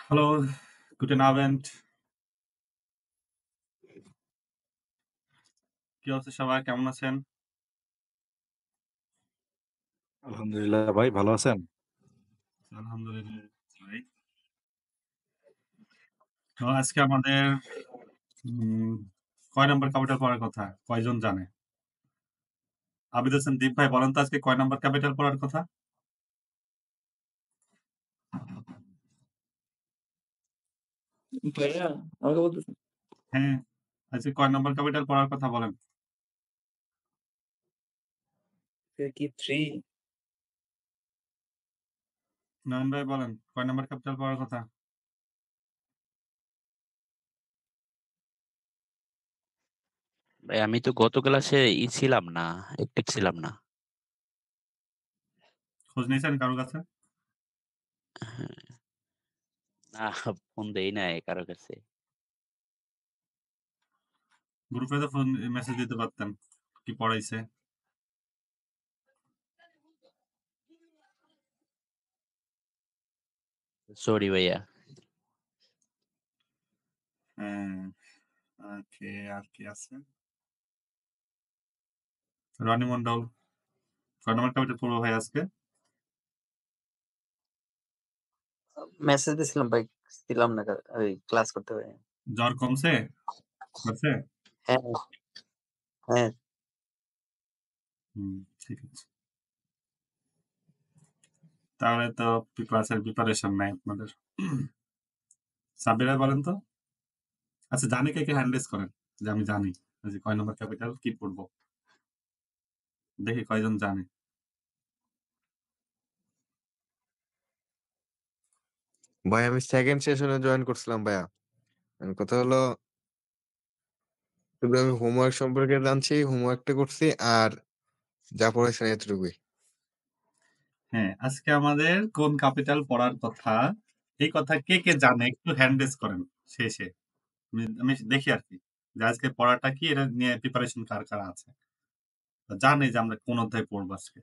Hallo, guten Abend. কি অবস্থা সবার? কেমন আছেন? আলহামদুলিল্লাহ ভাই ভালো আছেন? আলহামদুলিল্লাহ ভাই। তো আজকে আমাদের উম কয় নাম্বার ক্যাপিটাল পড়ার কথা? কয়জন জানে? আবিদ হোসেন দীপ ভাই বলেন তো আজকে কয় নাম্বার ক্যাপিটাল পড়ার কথা? ভাইয়া আমাকে বলতেছেন হ্যাঁ, আজকে কয় নাম্বার ক্যাপিটাল পড়ার কথা বলেন? কি 3? নয়ন ভাই বলেন কয় নাম্বার ক্যাপিটাল পড়ার কথা? ভাই আমি তো গত ক্লাসে ছিলাম না, অ্যাক্টিভ ছিলাম না। খোঁজ নিয়েছেন কারো কাছে? না, ফোন দেই নাই কারো কাছে। গ্রুপে তো ফোন মেসেজ দিতে পারতেন কি পড়াইছে। সরি ভাইয়া। হ্যাঁ, ওকে আর কি আছে? রনি মন্ডল কয় নাম্বার ক্যাপিটাল পড়বো ভাই আজকে? মেসেজ দিছিলাম ভাই, ছিলাম না ওই ক্লাস করতে ভাই। জ্বর কমছে? আছে? হ্যাঁ হ্যাঁ ঠিক আছে। তাহলে তো ক্লাসের প্রিপারেশন নাই আপনাদের। সাব্বির ভাই বলেন তো? আচ্ছা জানি কে হ্যান্ডেস করেন যে আমি জানি যে কয় নম্বর ক্যাপিটাল কি পড়বো। দেখি কয়জন জানে। ভাই আমি সেকেন্ড সেশনে জয়েন করছিলাম ভাইয়া। কথা হলো শুধু আমি হোমওয়ার্ক সম্পর্কে জানছি, হোমওয়ার্কটা করছি আর যা পড়েছেন এতটুকুই। হ্যাঁ, আজকে আমাদের কোন ক্যাপিটাল পড়ার কথা এই কথা কে জানে একটু হ্যান্ডেস করেন শেষে। আমি দেখি আর কি যে আজকে পড়াটা কি এটা নিয়ে প্রিপারেশন কার আছে। জানে যে আমরা কোন অধ্যায় পড়বো আজকে।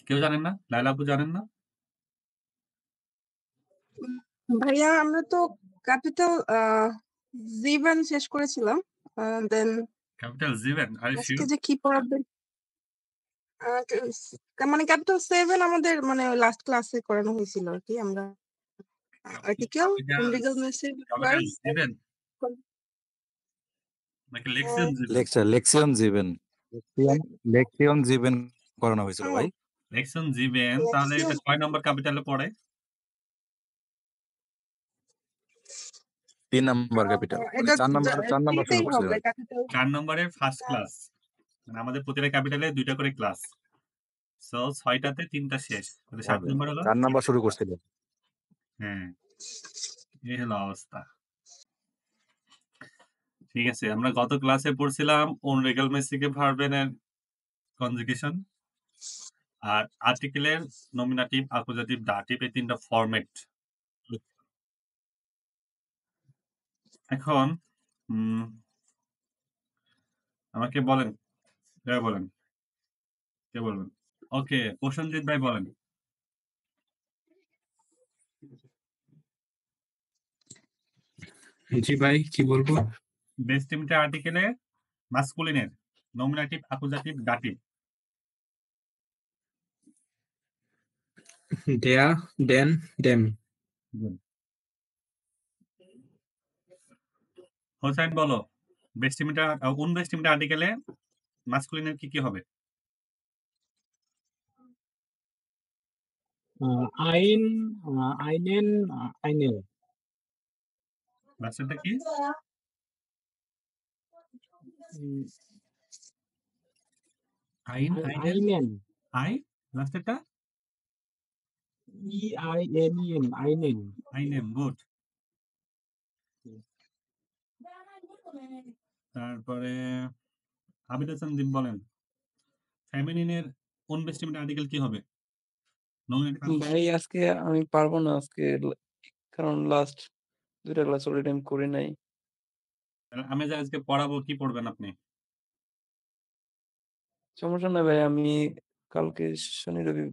কেউ জানেন না? লাইলা আপু জানেন না? ভাইয়া আমরা তো ক্যাপিটাল জীবন শেষ করেছিলাম। দেন ক্যাপিটাল জিভেন আর ইউ আজকে শিওর? যে কি পড়াবে মানে ক্যাপিটাল 7 আমাদের মানে লাস্ট ক্লাসে করানো হয়েছিল আর কি। আমরা আর্টিকেল লিগ্যাল মেসেজ ক্যাপিটাল জিভেন নাকি লেক্সিয়ন জিভেন? লেকশন জীবন লেকশন জীবন করানো হয়েছিল ভাই। লেক্সিয়ন জিভেন তাহলে এটা কয় নম্বর ক্যাপিটালে পড়ে? 3 নাম্বার ক্যাপিটাল মানে এটা 4 নাম্বার শুরু এটাই করছিলেন। হবে ক্যাপিটাল 4 নম্বরের ফার্স্ট ক্লাস। মানে আমাদের প্রতিটা ক্যাপিটালে 2টা করে ক্লাস। সো 6টাতে 3টা শেষ। তাহলে 7 নম্বর হলো? 4 নাম্বার শুরু করছিলেন। হ্যাঁ, এই হলো অবস্থা। ঠিক আছে, আমরা গত ক্লাসে পড়ছিলাম অনরেগালমেসিকে ভার্বেনের কনজুগেশন আর আর্টিকেলের নমিনেটিভ, অ্যাকুজাটিভ, ডাটিভ এই 3টা ফরম্যাট। এখন আমাকে বলেন, বলেন, কে বলবেন? ওকে, প্রসেনজিৎ ভাই বলেন। জি ভাই, কি বলবো? বেস্ট টিমটা আর্টিকেলে মাসকুলিনের নমিনেটিভ, অ্যাকুজাটিভ, ডাটিভ। দেয়া, দেন, দেম। হোসেন বলো, বেস্ট টিমটা কোন বেস্ট টিমটা আর্টিকেলে মাসকুলিনের কি হবে? আইন, আইনেন, আইনেল। লাস্টেরটা কি? আইন, আইনেন, আইনেন, আই লাস্টেরটা EINEN, আইনেন। আইনেন। গুড। তারপরে আবিদ হাসান দীপ বলেন, ফেমিনিনের কোন বেস্ট টিমটা আর্টিকেল কি হবে? নমিনেটিভ। ভাই আজকে আমি পারবো না আজকে, কারণ লাস্ট 2টা ক্লাস অলরেডি আমি করি নাই। আমি যে আজকে পড়াবো কি পড়বেন আপনি? সমস্যা নাই ভাই, আমি কালকে শনি রবি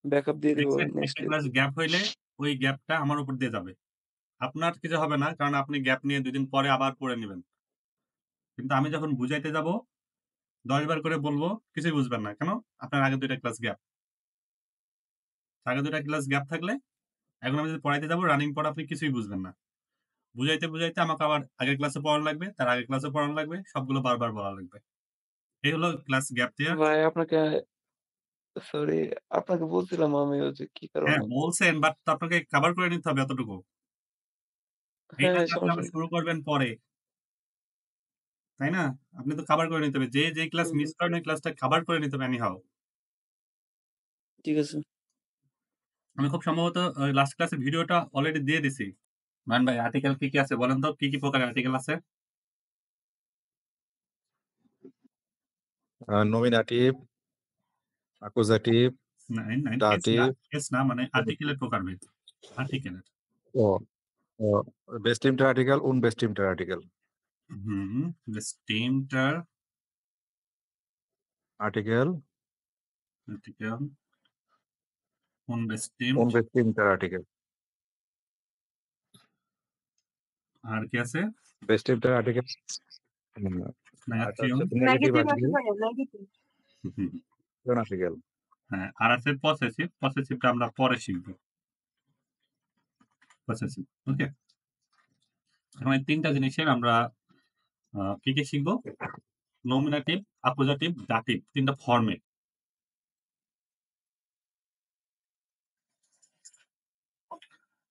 ব্যাকআপ দিয়ে দিব দেখবেন নেক্সট একটা ক্লাস গ্যাপ হইলে ওই গ্যাপটা আমার উপর দিয়ে যাবে। আপনার কিছু হবে না, কারণ আপনি গ্যাপ নিয়ে ২ দিন পরে আবার পড়ে নিবেন। কিন্তু আমি যখন বুঝাইতে যাব ১০ বার করে বলব, কিছুই বুঝবেন না। কেন? আপনার আগে ২ টা ক্লাস গ্যাপ। আগে ২ টা ক্লাস গ্যাপ থাকলে এখন আমি যদি পড়াইতে যাব রানিং পড়া আপনি কিছুই বুঝবেন না। বুঝাইতে, বুঝাইতে আমাকে আবার আগের ক্লাসে পড়ানো লাগবে, তার আগের ক্লাসে পড়ানো লাগবে, সবগুলো বারবার বলা লাগবে। এই হলো ক্লাস গ্যাপ দেয়া। ভাই আপনাকে সরি আপনাকে বলছিলাম আমি ওই যে কি হ্যাঁ, কারণে বলছেন, বাট আপনাকে কভার করে নিতে হবে এতটুকু। হ্যাঁ এইটা ভাই তো আপনি সমস্যা আবার নেই। শুরু করবেন পরে। তাই না? আপনি তো কভার করে নিতে হবে। যে ক্লাস মিস করেন ওই ক্লাসটা কভার করে নিতে হবে এনিহাউ। ঠিক আছে। আমি খুব সম্ভবত লাস্ট ক্লাসের ভিডিওটা অলরেডি দিয়ে দিছি। মান ভাই আর্টিকেল কি আছে বলেন তো? কি প্রকারের আর্টিকেল আছে? নমিনাটিভ, অ্যাকুজাটিভ, না, কেস না, দাটিভ, কেস না, মানে আর্টিকেলের প্রকারভেদ। আর্টিকেলের। ও bestimmter Artikel, unbestimmter Artikel. bestimmter Artikel, Artikel, unbestimmt, unbestimmter Artikel. আর কি আছে? Bestimmter Artikel, Negation, negative negative আছে Artikel, ভাইয়া নেগেটিভ। non Artikel. হ্যাঁ, আর আছে পসেসিভ। পসেসিভটা আমরা পরে শিখব। পসেসিভ, ওকে। এখন এই ৩টা জিনিসের আমরা কি শিখব? নমিনেটিভ, অ্যাকুজাটিভ, দাটিভ, ৩টা ফর্মে।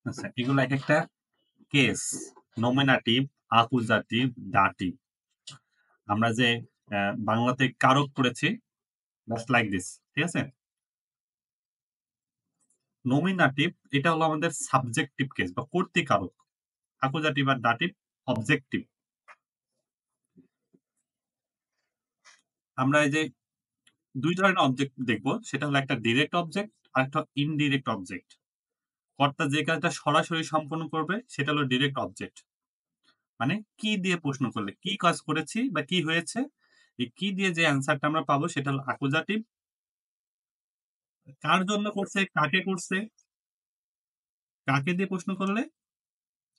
আচ্ছা, এগুলো এক একটা কেস। নমিনেটিভ, অ্যাকুজাটিভ, দাটিভ। আমরা যে বাংলাতে কারক পড়েছি, জাস্ট লাইক দিস, ঠিক আছে? নমিনেটিভ এটা হলো আমাদের সাবজেক্টিভ কেস বা কর্তৃকারক। অ্যাকুজাটিভ আর দাটিভ অবজেক্টিভ। আমরা এই যে ২ ধরনের অবজেক্ট দেখব, সেটা হলো একটা ডিরেক্ট অবজেক্ট আর একটা ইনডিরেক্ট অবজেক্ট। কর্তা যে কাজটা সরাসরি সম্পন্ন করবে সেটা হলো ডিরেক্ট অবজেক্ট। মানে কি দিয়ে প্রশ্ন করলে, কি কাজ করেছি বা কি হয়েছে, এই কি দিয়ে যে অ্যান্সারটা আমরা পাবো সেটা হলো অ্যাকুজাটিভ। কার জন্য করছে, কাকে করছে, কাকে দিয়ে প্রশ্ন করলে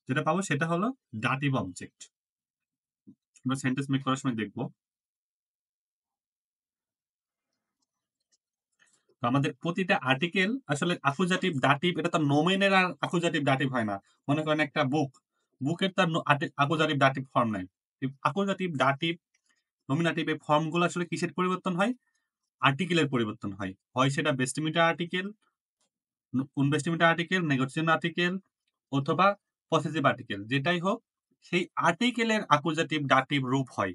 যেটা পাবো সেটা হলো ডাটিভ অবজেক্ট। আমরা সেন্টেন্স মেক করার সময় দেখবো। তো আমাদের প্রতিটা আর্টিকেল আসলে অ্যাকুজাটিভ দাটিভ, এটা তো নোমেনের আর অ্যাকুজাটিভ দাটিভ হয় না। মনে করেন একটা বুকের তার অ্যাকুজাটিভ দাটিভ ফর্ম নাই। অ্যাকুজাটিভ দাটিভ নমিনেটিভ এই ফর্মগুলো আসলে কিসের পরিবর্তন হয়? আর্টিকেলের পরিবর্তন হয়। হয় সেটা বেস্টিমিটার আর্টিকেল, উনবেস্টিমিটার আর্টিকেল, নেগোশিয়েশন আর্টিকেল অথবা পসেসিভ আর্টিকেল, যেটাই হোক সেই আর্টিকেলের অ্যাকুজাটিভ দাটিভ রূপ হয়,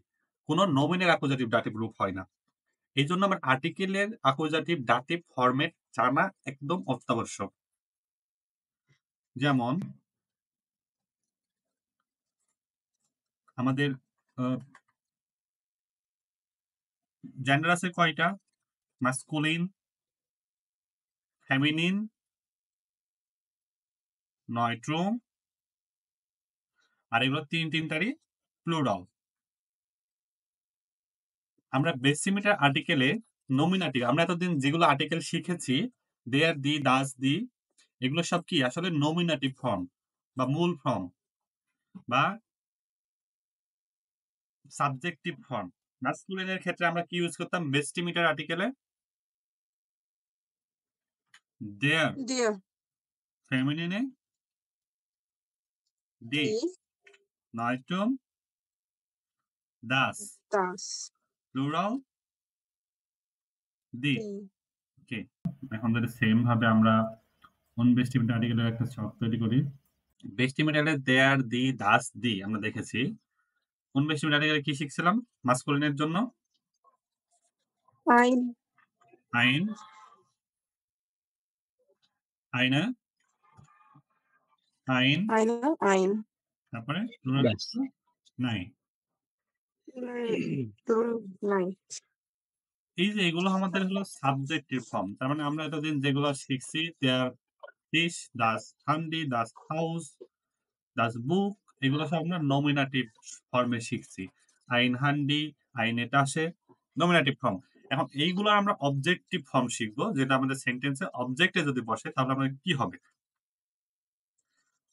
কোনো নোমেনের অ্যাকুজাটিভ দাটিভ রূপ হয় না। এই জন্য আমার আর্টিকেলের অ্যাকুজাটিভ দাটিভ ফরম্যাট জানা একদম অত্যাবশ্যক। যেমন আমাদের জেন্ডার আছে কয়টা? মাস্কুলিন, ফেমিনিন, নয়ট্রো, আর এগুলো তিনটারই প্লুরাল। আমরা বেসিমিটার আর্টিকেলে নমিনেটিভ, আমরা এতদিন যেগুলো আর্টিকেল শিখেছি, দেয়ার, দি, দাস, দি, এগুলো সব কি আসলে নমিনেটিভ ফর্ম বা মূল ফর্ম বা সাবজেক্টিভ ফর্ম। মাস্কুলিনের ক্ষেত্রে আমরা কি ইউজ করতাম? বেস্টিমিটার আর্টিকেলে দেয়ার, ডিয়ার, ফেমিনিনে দি, দি, নয়ট্রম, দাস, দাস, প্লুরাল দি। দি। ওকে, এখন যদি সেম ভাবে আমরা অনবেস্টিমেটেড আর্টিকেলের একটা ছক তৈরি করি। বেস্টিমেটালে দেয়ার, দি, দাস, দি আমরা দেখেছি। অনবেস্টিমেটেড আর্টিকেলে কি শিখছিলাম? মাস্কুলিনের জন্য আইন, আইন, আইনা, আইন, আইনা, আইন। তারপরে প্লুরাল নাই। নাই। এই যে এগুলো আমাদের হলো সাবজেক্টিভ ফর্ম। তার মানে আমরা এতদিন যেগুলো শিখছি, দেয়ার, ফিশ, দাস, হান্ডি, দাস, হাউস, দাস, বুক, এগুলো সব আমরা নমিনেটিভ ফর্মে শিখছি। আইন হান্ডি, আইনে টাসে, নমিনেটিভ ফর্ম। এখন এইগুলো আমরা অবজেক্টিভ ফর্ম শিখবো, যেটা আমাদের সেন্টেন্সে অবজেক্টে যদি বসে তাহলে আমাদের কি হবে।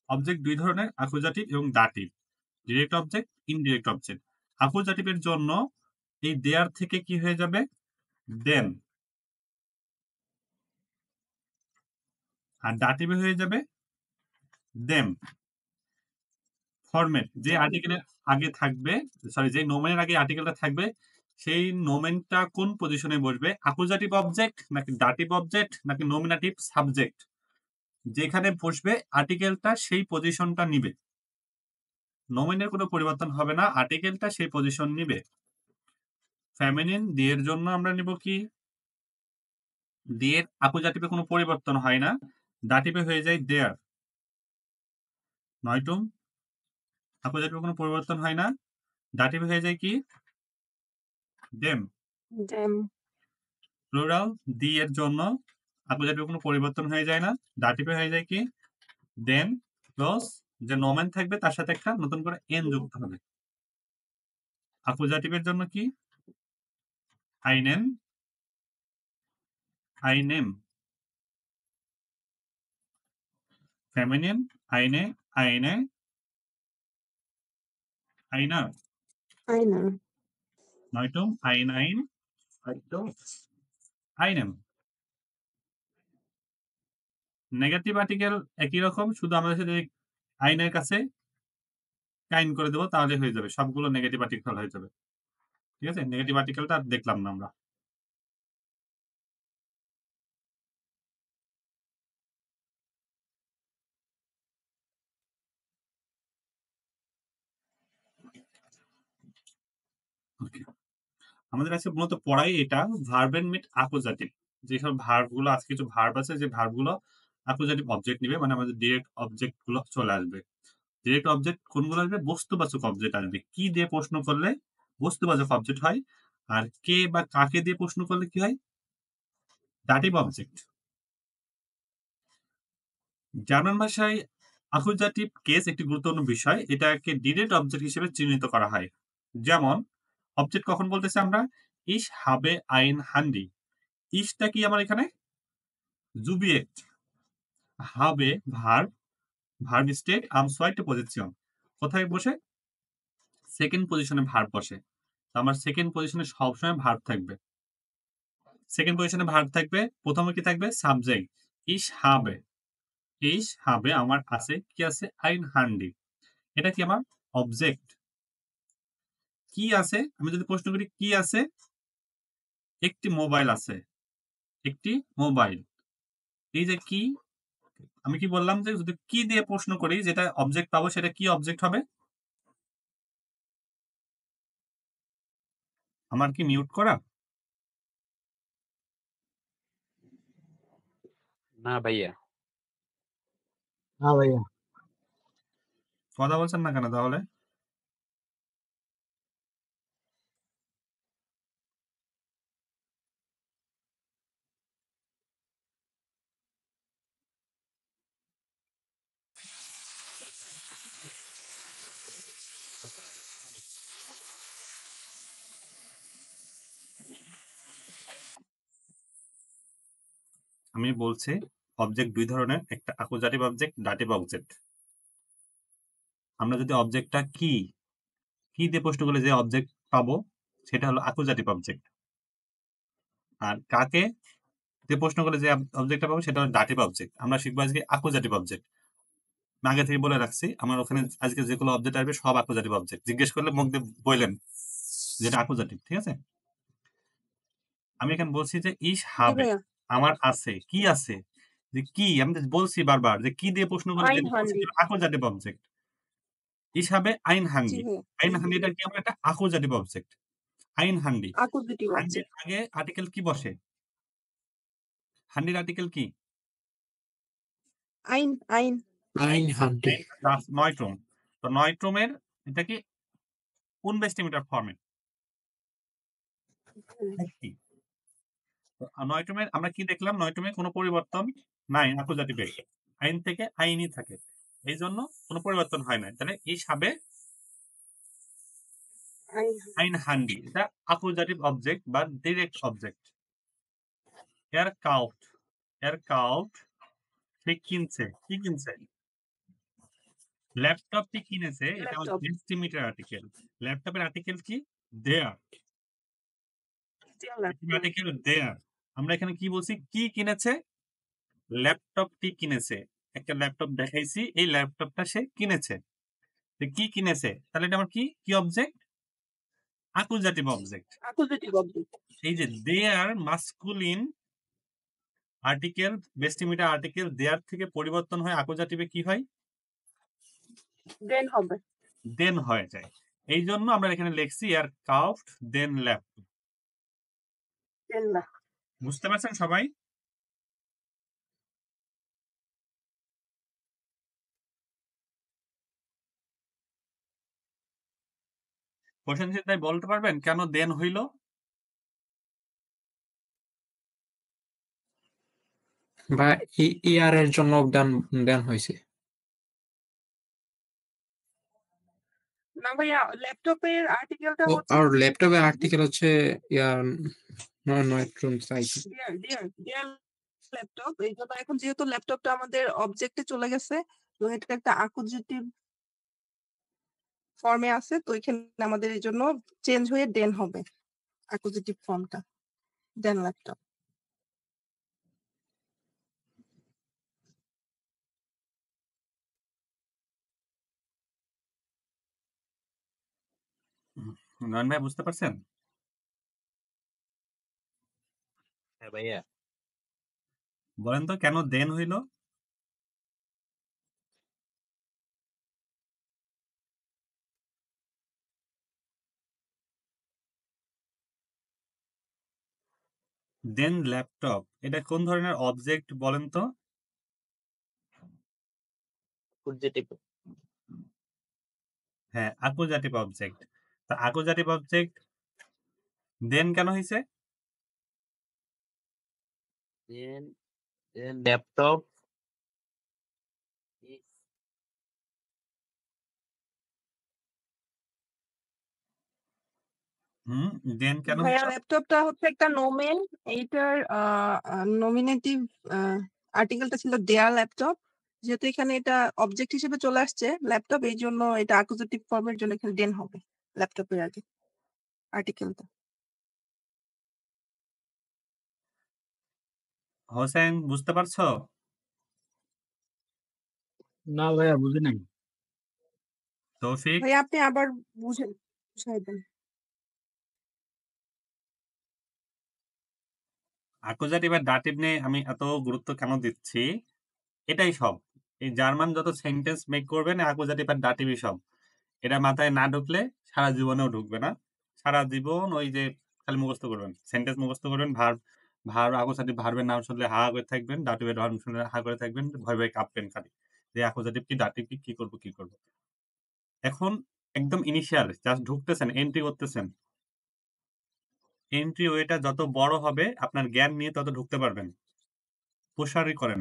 অবজেক্ট দুই ধরনের, অ্যাকুজাটিভ এবং dative. Direct object, indirect object. অ্যাকুজাটিভের জন্য এই দেয়ার থেকে কি হয়ে যাবে, দেন। আর দাটিভে হয়ে যাবে দেম। ফরম্যাট, যে আর্টিকেলের আগে থাকবে, সরি যে নোমেনের আগে আর্টিকেলটা থাকবে, সেই নোমেনটা কোন পজিশনে বসবে, অ্যাকুজাটিভ অবজেক্ট নাকি দাটিভ অবজেক্ট নাকি নমিনেটিভ সাবজেক্ট, যেখানে বসবে আর্টিকেলটা সেই পজিশনটা নিবে। নোমেনের কোনো পরিবর্তন হবে না, আর্টিকেলটা সেই পজিশন নিবে। ফেমিনিন দিয়ের জন্য আমরা নিব কি, দিয়ের অ্যাকুজাটিভে কোনো পরিবর্তন হয় না, দাটিভে হয়ে যায় দেয়ার। নয়টুম, অ্যাকুজাটিভে কোনো পরিবর্তন হয় না, দাটিভে হয়ে যায় কি, দেম। দেম। প্লুরাল দি এর জন্য অ্যাকুজাটিভে কোনো পরিবর্তন হয়ে যায় না, দাটিভে হয়ে যায় কি, দেন প্লাস যে নোমেন থাকবে তার সাথে একটা নতুন করে এন যুক্ত হবে। অ্যাকুজাটিভের জন্য কি, আইনেন, আইনেম। ফেমিনিন আইনে, আইনে, আইনার। আইনার। নয়টুম আইন, আইন, আইটুম, আইনেম। নেগেটিভ আর্টিকেল একই রকম, শুধু আমাদের সাথে আইনের কাছে কাইন করে দেবো, তাহলে হয়ে যাবে, সবগুলো নেগেটিভ আর্টিকেল হয়ে যাবে। ঠিক আছে, নেগেটিভ আর্টিকেলটা আর দেখলাম না আমরা। ওকে, আমাদের কাছে মূলত পড়াই এটা ভার্ব এন্ড মিট অ্যাকুজাটিভ। যেসব ভার্ব গুলো, আজকে কিছু ভার্ব আছে যে ভার্ব গুলো অ্যাকুজাটিভ অবজেক্ট নিবে, মানে আমাদের ডিরেক্ট অবজেক্ট গুলো চলে আসবে। ডিরেক্ট অবজেক্ট কোনগুলো আসবে, বস্তুবাচক অবজেক্ট আসবে। কি দিয়ে প্রশ্ন করলে বস্তুবাচক অবজেক্ট হয়, আর কে বা কাকে দিয়ে প্রশ্ন করলে কি হয়, দাটিভ অবজেক্ট। জার্মান ভাষায় অ্যাকুজাটিভ কেস একটি গুরুত্বপূর্ণ বিষয়, এটাকে ডিরেক্ট অবজেক্ট হিসেবে চিহ্নিত করা হয়। যেমন অবজেক্ট কখন বলতেছে আমরা, ইশ হাবে আইন হান্ডি। ইশটা কি আমার এখানে জুবিয়েক্ট, হাবে ভার্ব, ভার্ব স্টেট, আম সোয়াইট পজিশন। কোথায় বসে, সেকেন্ড পজিশনে ভার্ব বসে। তো আমার সেকেন্ড পজিশনে সবসময় ভার্ব থাকবে। সেকেন্ড পজিশনে ভার্ব থাকবে, প্রথমে কি থাকবে, সাবজেক্ট। ইশ হাবে, ইশ হাবে আমার আছে, কি আছে, আইন হান্ডি। এটা কি আমার অবজেক্ট। কি আছে, আমি যদি প্রশ্ন করি কি আছে, একটি মোবাইল আছে, একটি মোবাইল। এই যে কি, আমি কি বললাম যে যদি কি দিয়ে প্রশ্ন করি যেটা অবজেক্ট পাবো, সেটা কি অবজেক্ট হবে। আমার কি মিউট করা? না ভাইয়া। না ভাইয়া। কথা বলছেন না কেন তাহলে? আমি বলছি অবজেক্ট দুই ধরনের, একটা অ্যাকুজাটিভ অবজেক্ট, দাটিভ অবজেক্ট। আমরা যদি অবজেক্টটা কি দিয়ে প্রশ্ন করলে যে অবজেক্ট পাবো সেটা হলো অ্যাকুজাটিভ অবজেক্ট। আর কাকে দিয়ে প্রশ্ন করলে যে অবজেক্টটা পাবো সেটা হলো দাটিভ অবজেক্ট। আমরা শিখবো আজকে অ্যাকুজাটিভ অবজেক্ট। আমি আগে থেকে বলে রাখছি, আমার ওখানে আজকে যেগুলো অবজেক্ট আসবে সব অ্যাকুজাটিভ অবজেক্ট। জিজ্ঞেস করলে মুখ দিয়ে বললেন যেটা অ্যাকুজাটিভ। ঠিক আছে, আমি এখানে বলছি যে ইস জি হাবে ভাইয়া। আমার আছে, কি আছে, যে কি আমি তো বলছি বারবার যে কি দিয়ে প্রশ্ন করলে আইন যেটা হান্ডি। অ্যাকুজাটিভ অবজেক্ট। ইস হাবে আইন জি হান্ডি। ভাইয়া। আইন হান্ডি এটা কি আমার একটা অ্যাকুজাটিভ অবজেক্ট। আইন হান্ডি, অ্যাকুজাটিভ হান্ডির অবজেক্ট। আগে আর্টিকেল কি বসে, হান্ডির আর্টিকেল কি, আইন, আইন। আইন হান্ডি। প্লাস নয়ট্রম। তো নয়ট্রমের এটা কি উনবেস্টিমিটার ফর্মে কি। নয়ট্রমের আমরা কি দেখলাম, নয়ট্রমে কোনো পরিবর্তন নাই, অ্যাকুজাটিভে আইন থেকে আইনই থাকে, এই জন্য কোনো পরিবর্তন হয় না। তাহলে এই সাবে ein Handy এটা অ্যাকুজাটিভ অবজেক্ট বা ডিরেক্ট অবজেক্ট। er kauft সে কিনছে। কি কিনছে? ল্যাপটপটি কিনেছে এটা ল্যাপটপ এস্টিমেটের আর্টিকেল। ল্যাপটপের আর্টিকেল কি? দেয়ার। ল্যাপটপ আর্টিকেল দেয়ার। আমরা এখানে কি বলছি? কি কিনেছে? ল্যাপটপটি কিনেছে। একটা ল্যাপটপ দেখাইছি, এই ল্যাপটপটা সে কিনেছে। তো কি কিনেছে? তাহলে এটা আমার কি? কি অবজেক্ট? অ্যাকুজাটিভ অবজেক্ট। অ্যাকুজাটিভ অবজেক্ট এই যে দেয়ার মাস্কুলিন আর্টিকেল বেস্টিমিটার আর্টিকেল দেয়ার থেকে পরিবর্তন হয় অ্যাকুজাটিভে কি হয়? দেন হবে দেন হয়ে যায়। এই জন্য আমরা এখানে লিখছি আর কাউফড দেন ল্যাপটপ। দেন না বুঝতে পারছেন সবাই? প্রসেনজিৎ ভাই বলতে পারবেন কেন দেন হইল? বা ইয়ার এর জন্য দান দান হয়েছে। না ভাইয়া ল্যাপটপের আর্টিকেলটা হচ্ছে আর ল্যাপটপে আর্টিকেল হচ্ছে ইয়ার নয় সাইজ। ডিয়ার ল্যাপটপ এই জন্য এখন যেহেতু ল্যাপটপটা আমাদের অবজেক্টে চলে গেছে এবং এটা একটা অ্যাকুজেটিভ ফর্মে আছে, তো এখানে আমাদের এই জন্য চেঞ্জ হয়ে দেন হবে অ্যাকুজেটিভ ফর্মটা, দেন ল্যাপটপ। নয়ন ভাই বুঝতে পারছেন? হ্যাঁ ভাইয়া। বলেন তো কেন দেন হইল? দেন ল্যাপটপ এটা কোন ধরনের অবজেক্ট বলেন তো? অ্যাকুজাটিভ। হ্যাঁ, অ্যাকুজাটিভ অবজেক্ট। তা অ্যাকুজাটিভ অবজেক্ট দেন কেন হইছে? দেন ল্যাপটপ দেন কেন ভাইয়া হইল? ল্যাপটপটা হচ্ছে একটা নোমেন, এইটার নমিনেটিভ আর্টিকেলটা ছিল দেয়ার ল্যাপটপ, যেহেতু এখানে এটা অবজেক্ট হিসেবে চলে আসছে ল্যাপটপ, এই জন্য এটা অ্যাকুজেটিভ ফর্মের জন্য এখানে দেন হবে ল্যাপটপের আগে আর্টিকেলটা। হোসেন বুঝতে পারছো? না ভাইয়া বুঝি নাই। তৌফিক ভাইয়া আপনি আবার বুঝাই দেন। অ্যাকুজাটিভ আর ডাটিভ নিয়ে আমি এত গুরুত্ব কেন দিচ্ছি? এটাই সব। এই জার্মান যত সেন্টেন্স মেক করবেন অ্যাকুজাটিভ আর ডাটিভই সব। এটা মাথায় না ঢুকলে সারা জীবনেও ঢুকবে না। সারা জীবন ওই যে খালি মুখস্থ করবেন, সেন্টেন্স মুখস্থ করবেন, অ্যাকুজাটিভ ভার্বের নাম শুনলে হা করে থাকবেন, ডাটিভের নাম শুনলে হা করে থাকবেন, ভয় ভয় কাঁপবেন খালি যে অ্যাকুজাটিভ কি ডাটিভ কি কি করব। এখন একদম ইনিশিয়াল জাস্ট ঢুকতেছেন, এন্ট্রি করতেছেন। এন্ট্রি ওয়েটা যত বড় হবে আপনার জ্ঞান নিয়ে তত ঢুকতে পারবেন। প্রসারই করেন,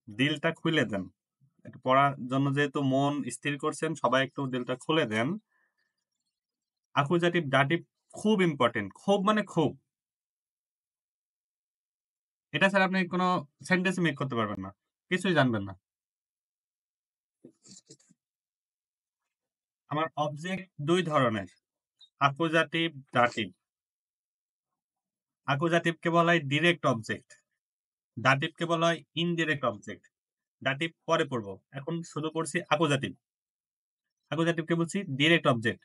দিলটা খুলে দেন। একটু পড়ার জন্য যেহেতু মন স্থির করছেন, সবাই একটু দিলটা খুলে দেন। অ্যাকুজাটিভ ডাটিভ খুব ইম্পর্টেন্ট, খুব মানে খুব। এটা ছাড়া আপনি কোনো সেন্টেন্স মেক করতে পারবেন না, কিছুই জানবেন না। আমার অবজেক্ট দুই ধরনের, অ্যাকুজাটিভ ডাটিভ। অ্যাকুজাটিভকে বলা হয় ডিরেক্ট অবজেক্ট, ডাটিভকে বলা হয় ইনডিরেক্ট অবজেক্ট। ডাটিভ পরে পড়বো, এখন শুরু করছি অ্যাকুজাটিভ। অ্যাকুজাটিভকে বলছি ডিরেক্ট অবজেক্ট।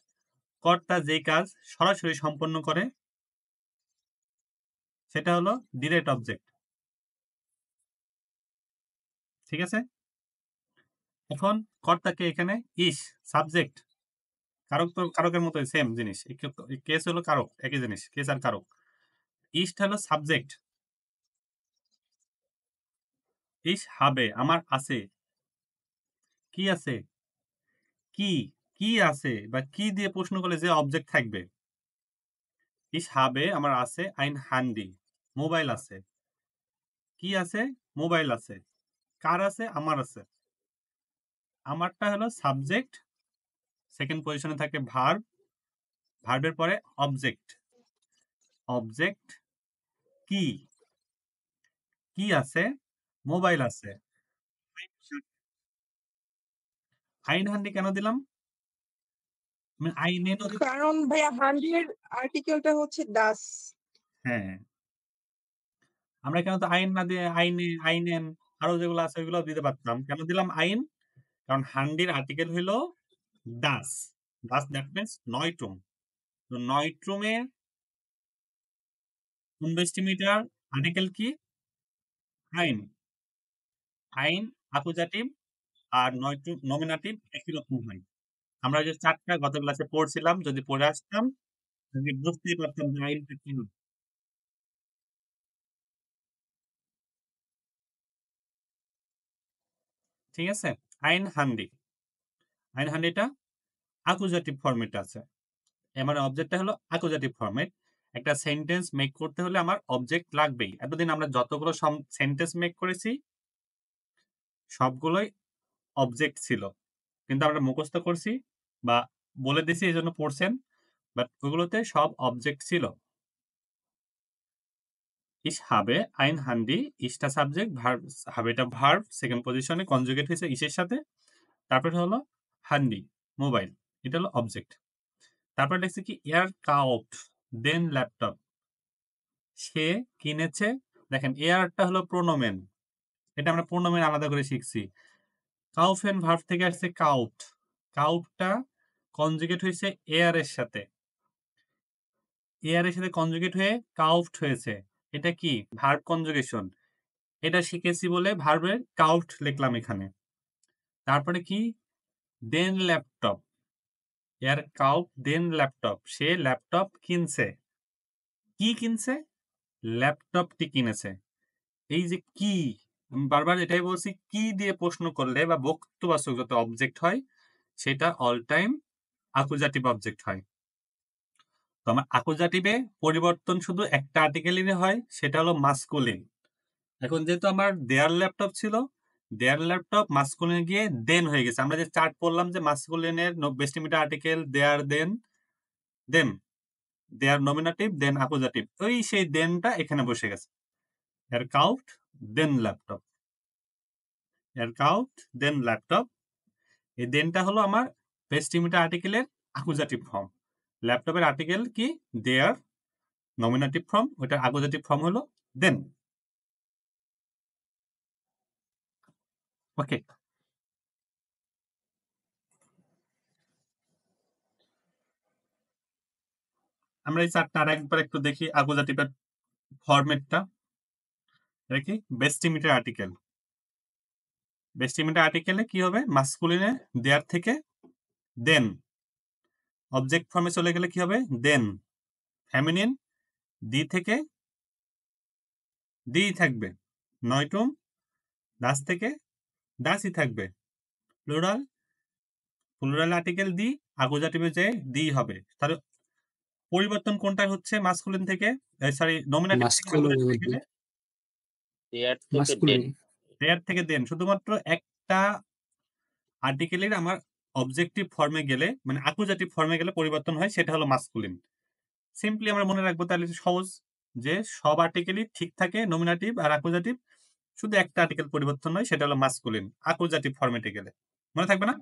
কর্তা যেই কাজ সরাসরি সম্পন্ন করে সেটা হলো ডিরেক্ট অবজেক্ট। ঠিক আছে? এখন কর্তাকে এখানে ইস সাবজেক্ট, কারক তো কারকের মতো সেম জিনিস, কেস হলো কারক, একই জিনিস, কেস আর কারক। ইস্ট হলো সাবজেক্ট। ইস হাবে আমার আছে, কি আছে, কি কি আছে বা কি দিয়ে প্রশ্ন করলে যে অবজেক্ট থাকবে। ইস হাবে আমার আছে আইন হ্যান্ডি, মোবাইল আছে। কি আছে? মোবাইল আছে। কার আছে? আমার আছে। আমারটা হলো সাবজেক্ট, সেকেন্ড পজিশনে থাকে ভার্ব, ভার্বের পরে অবজেক্ট, অবজেক্ট কি, কি আছে, মোবাইল আছে। আইন হান্ডি কেন দিলাম? আইনে কারণ ভাইয়া হান্ড্রেড আর্টিকেলটা হচ্ছে ডাস। হ্যাঁ, আমরা কেন তো আইন না দিয়ে আইনে, আইনেন আরো যেগুলো আছে ওইগুলো দিতে পারতাম। কেন দিলাম আইন? কারণ হান্ডির আর্টিকেল হইলো ডাস, ডাস দ্যাট মিনস নয়ট্রুম। তো নয়ট্রুমের ইনভেস্টিমিটার আর্টিকেল কি? আইন। আইন অ্যাকুজাটিভ আর নয়ট্রুম নমিনাটিভ একই রকম হয়। আমরা যে চারটা গত ক্লাসে পড়ছিলাম, যদি পড়ে আসতাম তাহলে বুঝতেই পারতাম যে আইনটা কি হবে। ঠিক আছে? আইন হান্ডি, আইন হান্ডিটা অ্যাকুজাটিভ ফরম্যাটে আছে। এর মানে অবজেক্টটা হলো অ্যাকুজাটিভ ফরম্যাট। একটা সেন্টেন্স মেক করতে হলে আমার অবজেক্ট লাগবেই। এতদিন আমরা যতগুলো সেন্টেন্স মেক করেছি সবগুলোই অবজেক্ট ছিল, কিন্তু আমরা মুখস্থ করছি বা বলে দিছি এই জন্য পড়ছেন, বাট ওগুলোতে সব অবজেক্ট ছিল। Ich habe ein Handy, ইসটা সাবজেক্ট, ভার্ব হাবেটা ভার্ব, সেকেন্ড পজিশনে কনজুগেট হয়েছে ইসের সাথে। তারপরে হলো হান্ডি, মোবাইল, এটা হলো অবজেক্ট। তারপর লিখছে কি এয়ার কাউট দেন ল্যাপটপ, সে কিনেছে। দেখেন এয়ারটা হলো প্রোনোমেন, এটা আমরা প্রোনোমেন আলাদা করে শিখছি। কাউফেন ভার্ব থেকে আসছে কাউট, কাউটটা কনজুগেট হয়েছে এয়ার এর সাথে, এয়ার এর সাথে কনজুগেট হয়ে কাউফট হয়েছে। এটা কি ভার্ব কনজুগেশন, এটা শিখেছি বলে ভার্বের কাউট লিখলাম এখানে। তারপরে কি দেন ল্যাপটপ, এয়ার কাউট দেন ল্যাপটপ, সে ল্যাপটপ কিনছে। কি কিনছে? ল্যাপটপটি কিনেছে। এই যে কি, আমি বারবার এটাই বলছি, কি দিয়ে প্রশ্ন করলে বা বক্তব্যবাচক যত অবজেক্ট হয় সেটা অল টাইম অ্যাকুজাটিভ অবজেক্ট হয়। তো আমার অ্যাকুজাটিভে পরিবর্তন শুধু একটা আর্টিকেলেরই হয়, সেটা হলো মাস্কুলিন। এখন যেহেতু আমার দেয়ার ল্যাপটপ ছিল, দেয়ার ল্যাপটপ মাস্কুলিনে গিয়ে দেন হয়ে গেছে। আমরা যে চার্ট পড়লাম যে মাস্কুলিনের বেস্টিমিটার আর্টিকেল দেয়ার, দেন, দেন দেয়ার নমিনেটিভ, দেন অ্যাকুজাটিভ, ওই সেই দেনটা এখানে বসে গেছে। এর কাউট দেন ল্যাপটপ, এর কাউট দেন ল্যাপটপ, এই দেনটা হলো আমার বেস্টিমিটার আর্টিকেলের অ্যাকুজাটিভ ফর্ম। ল্যাপটপের আর্টিকেল কি দেয়ার, নমিনেটিভ ফর্ম, ওইটার অ্যাকুজাটিভ ফর্ম হলো দেন। ওকে, আমরা এই চারটা আর একবার একটু দেখি অ্যাকুজাটিভের ফরম্যাটটা। দেখি বেস্টিমিটার আর্টিকেল, বেস্টিমিটার আর্টিকেলে কি হবে? মাস্কুলিনে দেয়ার থেকে দেন, অবজেক্ট ফর্মে চলে গেলে কি হবে? দেন। ফেমিনিন দি থেকে দি থাকবে, নয়টুম দাস থেকে দাসই থাকবে। প্লুরাল, প্লুরাল আর্টিকেল দি, অ্যাকুজাটিভে যে দি হবে। তাহলে পরিবর্তন কোনটা হচ্ছে? মাস্কুলিন থেকে, সরি নমিনেটিভ থেকে অ্যাকুজাটিভ মাস্কুলিন, গেলে দেয়ার থেকে মাস্কুলিন। দেন। দেয়ার থেকে দেন। শুধুমাত্র একটা আর্টিকেলের আমার অবজেক্টিভ ফর্মে গেলে, মানে অ্যাকুজাটিভ ফর্মে গেলে পরিবর্তন হয়, সেটা হলো মাস্কুলিন। সিম্পলি আমরা মনে রাখবো, তাহলে সহজ, যে সব আর্টিকেলই ঠিক থাকে নমিনেটিভ আর অ্যাকুজাটিভ, শুধু একটা আর্টিকেল পরিবর্তন হয়, সেটা হলো মাস্কুলিন অ্যাকুজাটিভ ফরম্যাটে গেলে। মনে থাকবে না?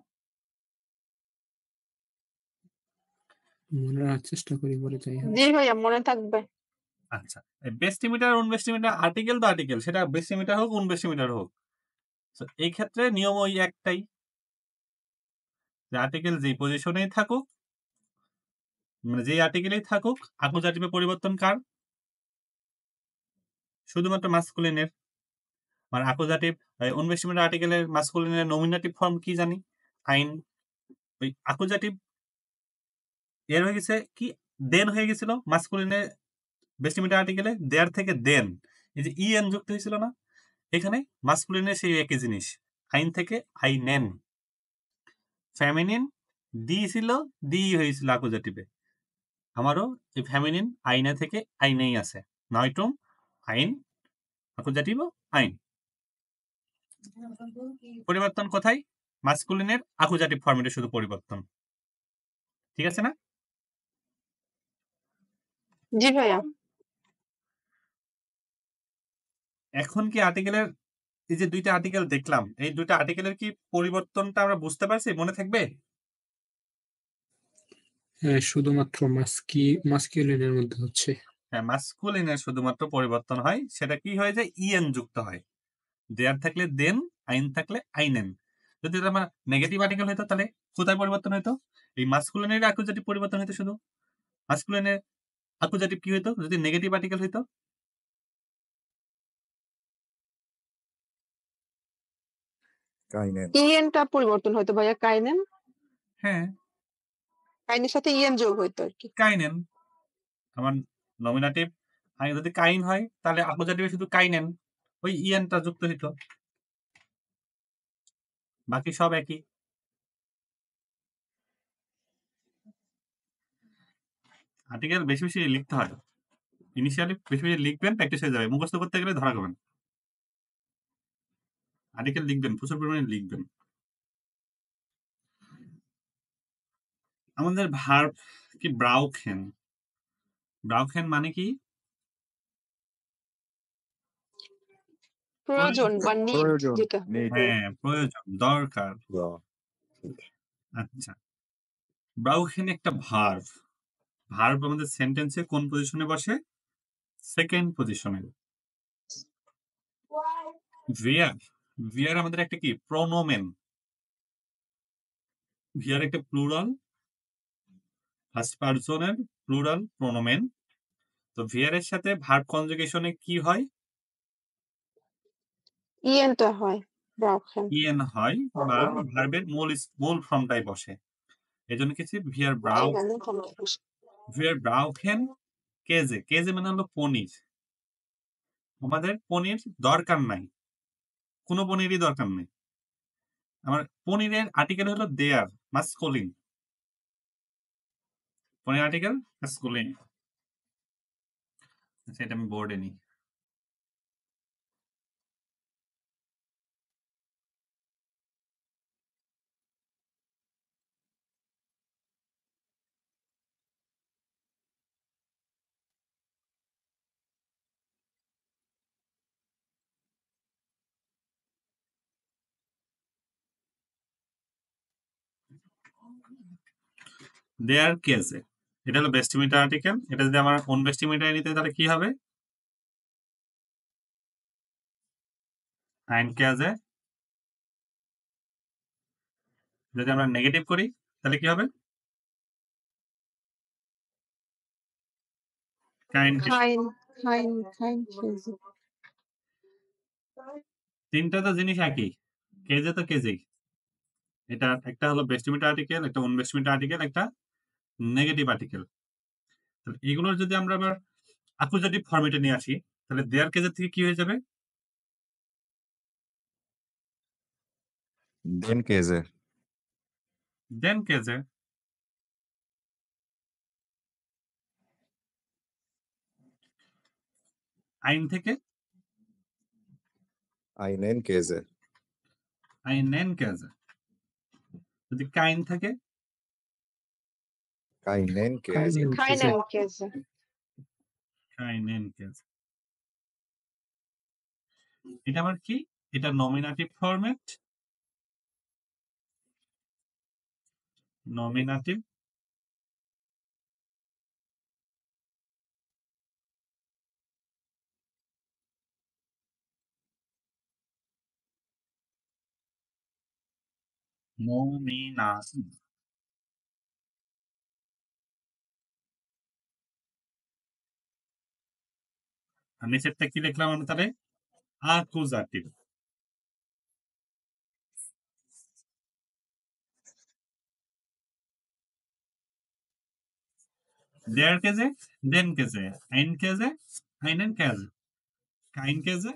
মনে রাখার চেষ্টা করি, পরে যাই হোক। জি ভাইয়া মনে থাকবে। আচ্ছা, বেস্টিমিটার উনবেস্টিমিটার আর্টিকেল তো আর্টিকেল, সেটা বেস্টিমিটার হোক উনবেস্টিমিটার হোক, এই ক্ষেত্রে নিয়ম ওই একটাই, যে আর্টিকেল যেই পজিশনেই থাকুক, মানে যেই আর্টিকেলেই থাকুক, অ্যাকুজাটিভে পরিবর্তন কার? শুধুমাত্র মাস্কুলিনের। আর অ্যাকুজাটিভ উনবেস্টিমিটার আর্টিকেলের মাস্কুলিনের নমিনেটিভ ফর্ম কি জানি? আইন। ওই অ্যাকুজাটিভ এর হয়ে গেছে কি দেন হয়ে গেছিল মাস্কুলিনের বেস্টিমিটার আর্টিকেলে, দেয়ার থেকে দেন, এই যে ইএন যুক্ত হয়েছিল না, এখানে মাস্কুলিনের সেই একই জিনিস, আইন থেকে আইনেন। ফেমিনিন দি ছিল, দি হয়েছিল অ্যাকুজাটিভে, আমারও এই ফেমিনিন আইনে থেকে আইনেই আছে। নয়টুম আইন, অ্যাকুজাটিভও আইন। পরিবর্তন কোথায়? মাস্কুলিনের অ্যাকুজাটিভ ফর্মেটে শুধু পরিবর্তন। ঠিক আছে না? জি ভাইয়া। এখন কি আর্টিকেলের এই যে ২ টা আর্টিকেল দেখলাম, এই ২ টা আর্টিকেলের কি পরিবর্তনটা আমরা বুঝতে পারছি? মনে থাকবে? হ্যাঁ, শুধুমাত্র মাস্কিউলিনের মধ্যে হচ্ছে। হ্যাঁ, মাস্কুলিনের শুধুমাত্র পরিবর্তন হয়। সেটা কি হয়ে যায়? ইএন যুক্ত হয়। দেয়ার থাকলে দেন, আইন থাকলে আইনেন। যদি এটা আমার নেগেটিভ আর্টিকেল হইতো তাহলে কোথায় পরিবর্তন হইতো? এই মাস্কুলিনের অ্যাকুজেটিভ পরিবর্তন হইতো শুধু। মাস্কুলিনের অ্যাকুজেটিভ কি হইতো? যদি নেগেটিভ আর্টিকেল হইতো? কাইনেন। ইএনটা পরিবর্তন হয়তো ভাইয়া কাইনেন। হ্যাঁ, কাইনের সাথে ইএন যোগ হইতো আরকি। কাইনেন। আমার নমিনেটিভ যদি কাইন হয় তাহলে অ্যাকুজেটিভে শুধু কাইনেন। ওই ইএনটা যুক্ত হইতো। বাকি সব একই। আর্টিকেল বেশি, বেশি লিখতে হয়। ইনিশিয়ালি বেশি, বেশি লিখবেন, প্র্যাকটিস হয়ে যাবে। মুখস্থ করতে গেলে ধরা খাবেন। আর্টিকেল লিখবেন, প্রচুর পরিমাণে লিখবেন। আমাদের ভার্ব কি ব্রাউখেন। ব্রাউখেন মানে কি? প্রয়োজন বা নিড প্রয়োজন। যেটা। Need. হ্যাঁ, প্রয়োজন, দরকার। Yeah. আচ্ছা। ব্রাউখেন একটা ভার্ব। ভার্ব আমাদের সেন্টেন্সে কোন পজিশনে বসে? সেকেন্ড পজিশনে। ভিয়ার। ভিয়ার আমাদের একটা কি? প্রোনোমেন। ভিয়ার একটা প্লুরাল, ফার্স্ট পারসনের প্লুরাল প্রোনোমেন। তো ভিয়ারের সাথে ভার্ব কনজুগেশনে কি হয়? ইএনটা হয় ব্রাউখেন। ইএন হয় বা ভার্বের মূল ফর্মটাই বসে। এজন্য কিছু ভিয়ার ব্রাউখেন কেজে। কেজে মানে হলো পনির। আমাদের পনির দরকার নাই, কোনো পনিরই দরকার নেই। আমার পনিরের আর্টিকেল হলো দেয়ার, মাস্কুলিন। পনির আর্টিকেল মাস্কুলিন। আচ্ছা, এটা আমি বোর্ডে নিই। দেয়ার কেজে। এটা হলো বেস্টিমিটার আর্টিকেল। এটা যদি আমার কোন বেস্টিমিটার নিতে তাহলে কি হবে? আইন কেজে। যদি আমরা নেগেটিভ করি তাহলে কি হবে? কাইন। খাইন খেজে। তিনটা তো জিনিস একই। কেজে তো কেজেই। এটা একটা হলো বেস্টিমিটার আর্টিকেল, একটা অনবেস্টিমিটার আর্টিকেল, একটা নেগেটিভ আর্টিকেল। তাহলে এগুলোর যদি আমরা আবার অ্যাকুজেটিভ ফরম্যাটে নিয়ে আসি তাহলে দেয়ার কেজের থেকে কি হয়ে যাবে? Then কেজে। দেন কেজে। আইন থেকে আইনেন কেজে। আইনেন কেজে। যদি কাইন থাকে কাইনেন কেজে। খাইনেন খেজে। কাইনেন কেজে। এটা আবার কি? এটা নমিনেটিভ ফরম্যাট। Nominative nominative. আর নিচেরটা কি লিখলাম আমরা তাহলে? অ্যাকুজাটিভ। দেয়ার কেজে, দেন কেজে, আইন কেজে, আইনেন কেজে, কাইন কেজে,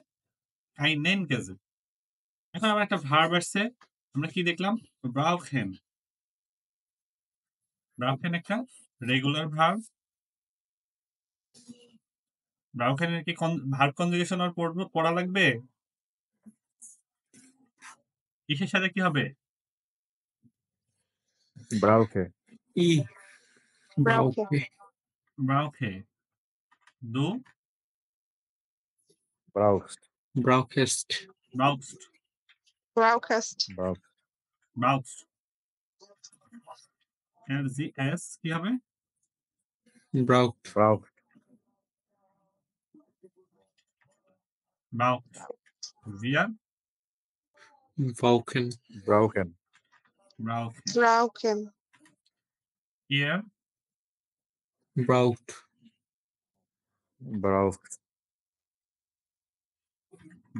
কাইনেন কেজে। এখন আমার একটা ভার্ব আসছে, আমরা কি দেখলাম? ব্রাউখেন। ব্রাউখেন একটা রেগুলার ভার্ব। ব্রাউখেনের কি ভার্ব কনজুগেশন আর পড়া লাগবে? কিসের সাথে কি হবে? ব্রাউখে। ই Brauche. brauche. Du brauchst, Brauchest. brauchst. Brauchest. brauchst, brauchst. এর জি এস কি হবে? Braucht. brauchst, braucht. Wir Brauchen. brauchen, brauchen. Brauchen. Ihr Braucht. brauchst,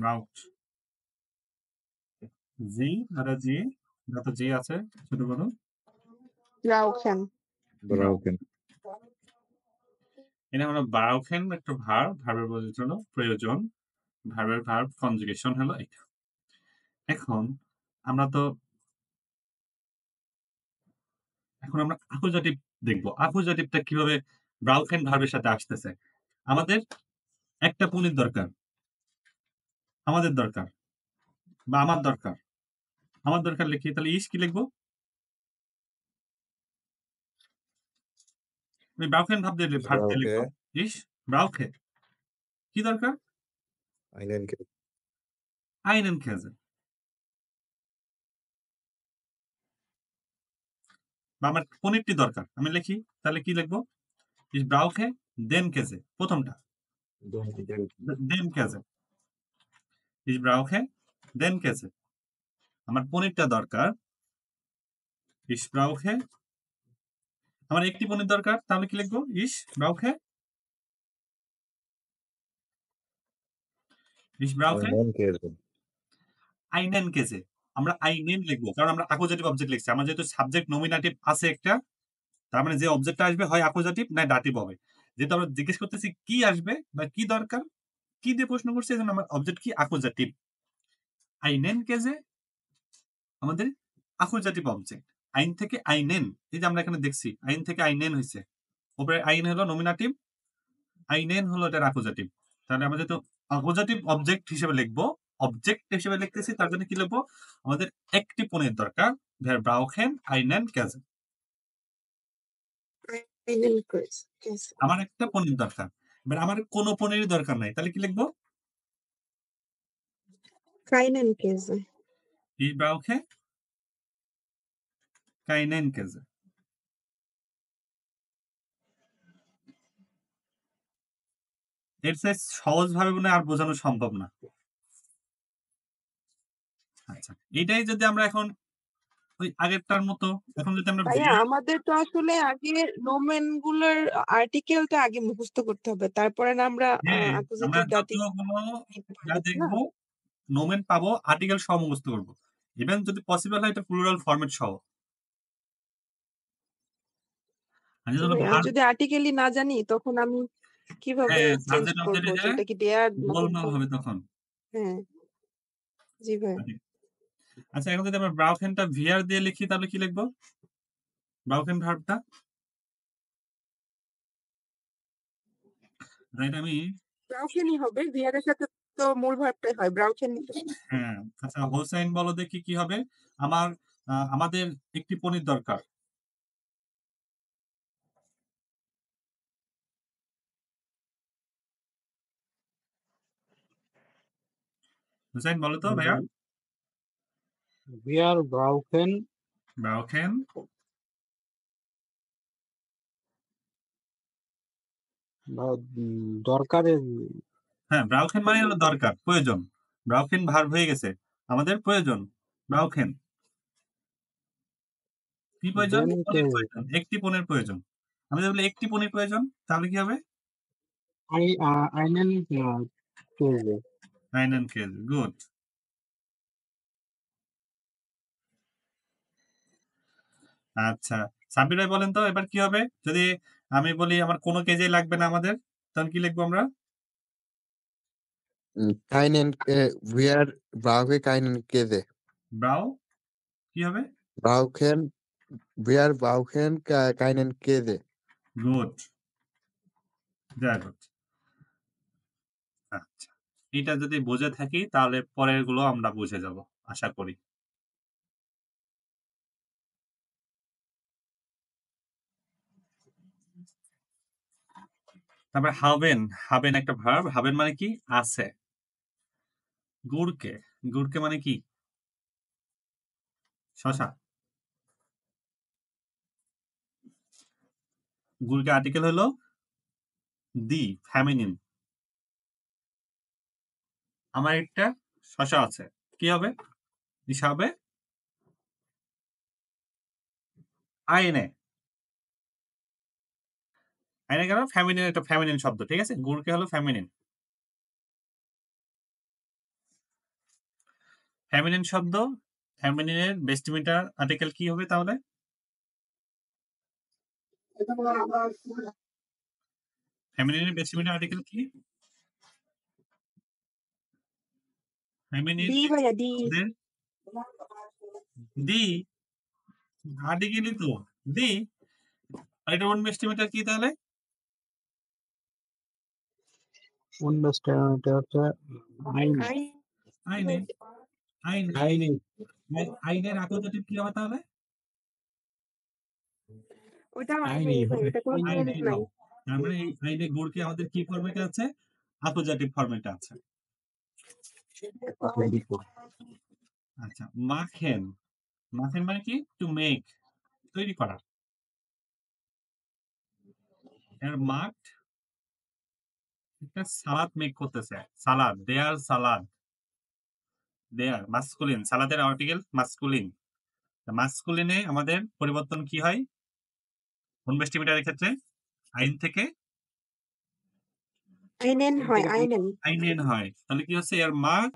braucht. Sie oder sie যত জি আছে ছোট বড় Brauchen. brauchen, এটা হলো brauchen একটা ভার্ব, ভার্বের বোঝার জন্য প্রয়োজন, ভার্বের ভার্ব কনজুগেশন হলো এটা। এখন আমরা অ্যাকুজাটিভ দেখব। অ্যাকুজাটিভটা কিভাবে ব্রাউকেন ভার্বের সাথে আসতেছে। আমাদের একটা পনির দরকার, আমাদের দরকার বা আমার দরকার। আমার দরকার লিখি, তাহলে ইস কি লিখবো? আমি ব্রাউকেন ভার্ব দিয়ে লিখবো ইস ব্রাউকে। কি দরকার? einen einen Käse। বা আমার পনিরটি দরকার, আমি লিখি, তাহলে কি লিখবো? ইস ব্রাউকে den Käse, প্রথমটা den Käse। ইস ব্রাউকে den Käse। আমার পনিরটা দরকার, ইস ব্রাউকে, আমার একটি পনির দরকার, তাহলে কি লিখবো? ইস ব্রাউকে ich brauche einen Käse, einen Käse। আমরা einen লিখবো, কারণ আমরা অ্যাকুজাটিভ অবজেক্ট লিখছি। আমার যেহেতু সাবজেক্ট নমিনেটিভ আছে একটা, তার মানে যে অবজেক্টটা আসবে হয় অ্যাকুজাটিভ না ডাটিভ হবে। যেহেতু আমরা জিজ্ঞেস করতেছি কি আসবে বা কি দরকার, কি দিয়ে প্রশ্ন করছি, এজন্য আমার অবজেক্ট কি অ্যাকুজাটিভ। einen Käse আমাদের অ্যাকুজাটিভ অবজেক্ট। আইন থেকে einen, এই যে আমরা এখানে দেখছি আইন থেকে einen হয়েছে, উপরে আইন হলো নমিনেটিভ, einen হলো এটার অ্যাকুজাটিভ। তাহলে আমরা যেহেতু অ্যাকুজাটিভ অবজেক্ট হিসেবে লিখবো, অবজেক্ট হিসেবে লিখতেছি, তার জন্য কি লিখবো? আমাদের একটি পনির দরকার, wir brauchen einen Käse। Einen Käse. আমার একটা পনির দরকার, এবার আমার কোনো পনির দরকার নাই, তাহলে কি লিখবো? Keinen Käse. ich brauche keinen Käse। এর চেয়ে সহজ ভাবে মনে হয় আর বোঝানো সম্ভব না। আচ্ছা, এটাই যদি আমরা এখন ওই আগেরটার মতো, এখন যদি আমরা ভাইয়া আমাদের তো আসলে আগে নোমেন গুলোর আর্টিকেলটা আগে মুখস্থ করতে হবে, তারপরে না আমরা হ্যাঁ, আমরা অ্যাকুজেটিভ ডাটিভ যতগুলো যা দেখবো নোমেন পাবো, আর্টিকেল সহ মুখস্থ করবো। ইভেন যদি পসিবল হয় এটা প্লুরাল ফরম্যাট সহ। আর যদি হলো verb, যদি আর্টিকেলই না জানি তখন আমি কিভাবে হ্যাঁ, চেঞ্জ সাবজেক্ট করব? অবজেক্টে সেটা কি দেয়ার গোলমাল হবে তখন। হ্যাঁ জি ভাই। আচ্ছা, এখন যদি আমরা ব্রাউকেনটা ভিআর দিয়ে লিখি, তাহলে কি লিখবো? ব্রাউকেন ভার্বটা রাইট, আমি ব্রাউকেনই হবে, ভিআর এর সাথে তো মূল ভার্বটাই হয় ব্রাউকেন। হ্যাঁ। আচ্ছা, হোসেন বলো দেখি কি হবে? আমাদের একটি পনির দরকার। হোসেন বলো তো ভাইয়া। Wir brauchen ব্রাউকেন দরকারের হ্যাঁ, ব্রাউকেন মানে হলো দরকার, প্রয়োজন। ব্রাউকেন ভার্ব হয়ে গেছে, আমাদের প্রয়োজন ব্রাউকেন। কি প্রয়োজন? Den পনির Käse. প্রয়োজন, একটি পনির প্রয়োজন। আমি যদি বলি একটি পনির প্রয়োজন, তাহলে কি হবে? Einen Käse. einen Käse, good. আচ্ছা, সাব্বির ভাই বলেন তো এবার কি হবে? যদি আমি বলি আমার কোনো কেজেই লাগবে না আমাদের, তখন কি লিখবো আমরা? keinen wir brauchen keinen Käse brow কি হবে? brauchen wir brauchen keinen Käse good, very good. আচ্ছা, এটা যদি বুঝে থাকি তাহলে পরের গুলো আমরা বুঝে যাব আশা করি। তারপরে হাবেন, হাবেন একটা ভার্ব, হাবেন মানে কি আছে। গুড়কে, গুড়কে মানে কি শশা। গুড়কে আর্টিকেল হলো দি, ফেমিনিন। আমার একটা শশা আছে, কি হবে? দিশা হবে আইনে। আইনে কেন? ফেমিনিন, একটা ফেমিনিন শব্দ, ঠিক আছে? গুড়কে হলো ফেমিনিন। ফেমিনিন শব্দ, ফেমিনিনের বেস্টিমিটার আর্টিকেল কি হবে তাহলে? ফেমিনিনের বেস্টিমিটার আর্টিকেল কি? ফেমিনিন ডি ভাইয়া ডি। দি আর্টিকেলই তো দি। আর এটা ওন বেস্টিমিটার কি তাহলে? কোন বেস্ট এটা হচ্ছে আইন আইনে, আইনে, আইনি আইনের আকোজাটিভ কি হবে তাহলে? ওটা আইনি ভাই, হবে এটা কোনো আইনে চেঞ্জ নাই। নাও। তার মানে এই আইনে গুড় কি আমাদের কি ফরম্যাটে আছে? আকোজাটিভ ফরম্যাটে আছে। আচ্ছা, মাখেন, মাখেন মানে কি? টু মেক, তৈরি করা। এর মাখ একটা সালাদ মেক করতেছে, সালাদ, দেয়ার সালাদ, দেয়ার মাস্কুলিন, সালাদের আর্টিকেল মাস্কুলিন। মাস্কুলিনে আমাদের পরিবর্তন কি হয় কোন বেস্টিমিটারের ক্ষেত্রে? আইন থেকে আইনেন হয়, আইনেন। আইনেন হয়। তাহলে কি হচ্ছে? এর মাঠ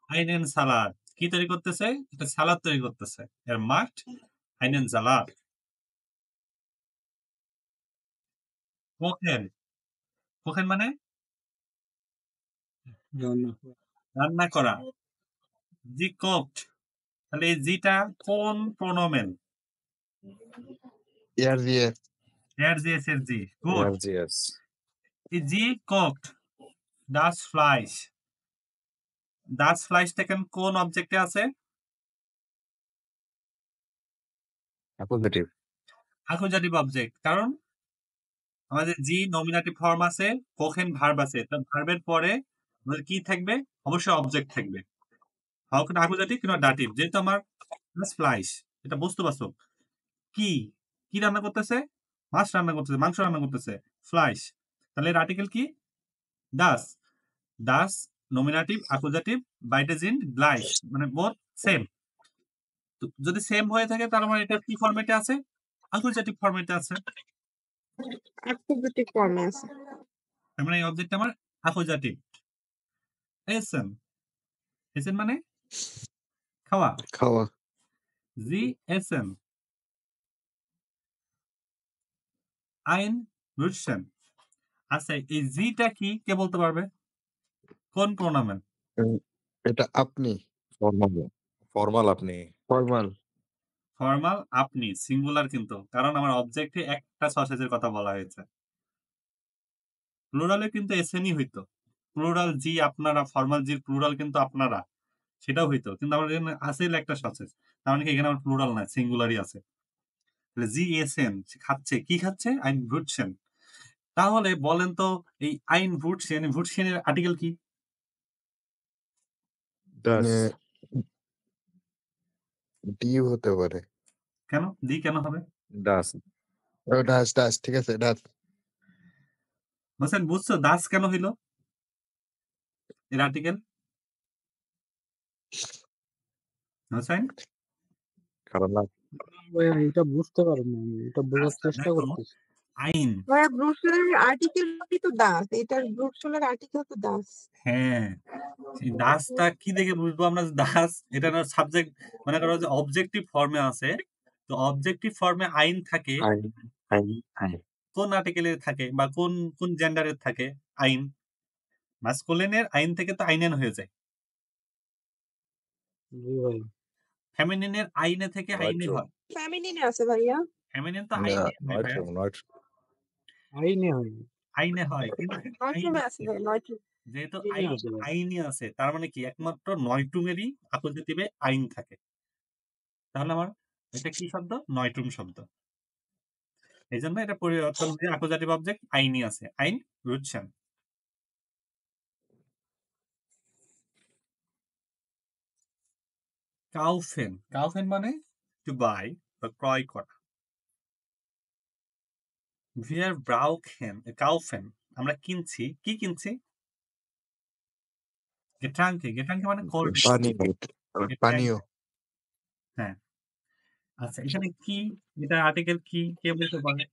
আইনেন সালাদ, কি তৈরি করতেছে? এটা সালাদ তৈরি করতেছে। এর মাঠ আইনেন সালাদ। কোখেন, কোখেন মানে রান্না করা। জি কোকড, তাহলে এই জিটা কোন প্রোনোমেন? ইয়ার দিয়ে এর জি এস এর জি। গুড। yes. এই জি কোকড ডাস ফ্লাইস, ডাস ফ্লাইসটা কোন অবজেক্টে আছে? Accusative. আকোজাটিভ অবজেক্ট। কারণ আমাদের জি নমিনেটিভ ফর্ম আছে, কোখেন ভার্ব আছে। তো ভার্বের পরে আমাদের কি থাকবে? অবশ্যই অবজেক্ট থাকবে। হোক না আকোজাটিভ কিংবা ডাটিভ। যেহেতু আমার ফ্লাইস, এটা বস্তুবাচক। কি কি রান্না করতেছে? মাছ রান্না করতেছে, মাংস রান্না করতেছে, ফ্লাইস। তাহলে এর আর্টিকেল কি? ডাস। ডাস নমিনেটিভ, আকোজাটিভ, বাইটেজিন, গ্লাইস, মানে বোথ সেম। যদি সেম হয়ে থাকে তাহলে আমার এটা কি ফরম্যাটে আছে? আকোজাটিভ ফরম্যাটে আছে। অ্যাক্টিভিটি ফর্মে আছে। তার মানে এই অবজেক্ট আমার আকোজাটিভ। এসেন, এসেন মানে খাওয়া। খাওয়া। জি এসেন আইন রুটসেন। আচ্ছা, এই জিটা কি কে বলতে পারবে? কোন প্রোনামেন? উম, এটা আপনি। Formal. Formal আপনি। ফরমাল। ফর্মাল আপনি, সিঙ্গুলার কিন্তু, কারণ আমার অবজেক্টে একটা সসেজের কথা বলা হয়েছে। প্লুরালে কিন্তু এসএনই হইতো। প্লুরাল জি আপনারা, ফর্মাল জির প্লুরাল কিন্তু আপনারা, সেটাও হইতো। কিন্তু আমার এখানে আছে একটা সসেজ, তার মানে কি এখানে আমার প্লুরাল নাই, সিঙ্গুলারই আছে। তাহলে জি এসএন খাচ্ছে, কি খাচ্ছে? আইন ভুটছেন। তাহলে বলেন তো এই আইন ভুটছেন, ভুটছেনের আর্টিকেল কি? Das. ডি হতে পারে। কেন দি কেন হবে? Das. ও ডাস ডাস, ঠিক আছে ডাস। বলছেন বুঝছো দাস কেন হইল এর আর্টিকেল? হোসেন কারণ না এটা বুঝতে পারি না আমি, এটা বোঝার আচ্ছা, চেষ্টা দেখো, করতেছি। আইন, ভাইয়া ব্রুসেলের আর্টিকেল তো দাস, এটার ব্রুসেলের আর্টিকেল তো দাস। হ্যাঁ, এই দাসটা কি দেখে বুঝবো আমরা যে দাস? এটা না সাবজেক্ট, মনে করো যে অবজেক্টিভ ফর্মে আছে, তো অবজেক্টিভ ফর্মে আইন থাকে আইন আইন আইন কোন আর্টিকেলের থাকে বা কোন কোন জেন্ডারের থাকে? আইন। মাস্কুলিনের আইন থেকে তো আইনেন হয়ে যায়। জি ভাই। ফেমিনিনের আইনে থেকে আইনে হয়। ফেমিনিনে আছে ভাইয়া। ফেমিনিন তো না, আইনে হয় ভাইয়া। নয় আইনে হয়নি। আইনে হয়, কিন্তু নয়ট্রুমে আছে ভাই, নয়ট্রুম। যেহেতু আইনে আছে ভাই। আইনই আছে, তার মানে কি একমাত্র নয়টুমেরই আকোজিটিভে আইন থাকে। তাহলে আমার এটা কি শব্দ? নয়টুম শব্দ। এই জন্য এটা পরিবর্তন দিয়ে আকোজাটিভ অবজেক্ট আইনই আছে। আইন বুঝছেন? কাউফেন মানে টু বাই বা ক্রয় করা। Wir brauchen kaufen আমরা কিনছি। কি কিনছি? Getränke মানে কোল্ড ড্রিংকস। পানীয় পানীয় হ্যাঁ। আচ্ছা এখানে কি এটার আর্টিকেল কি? কে বলতে পারে?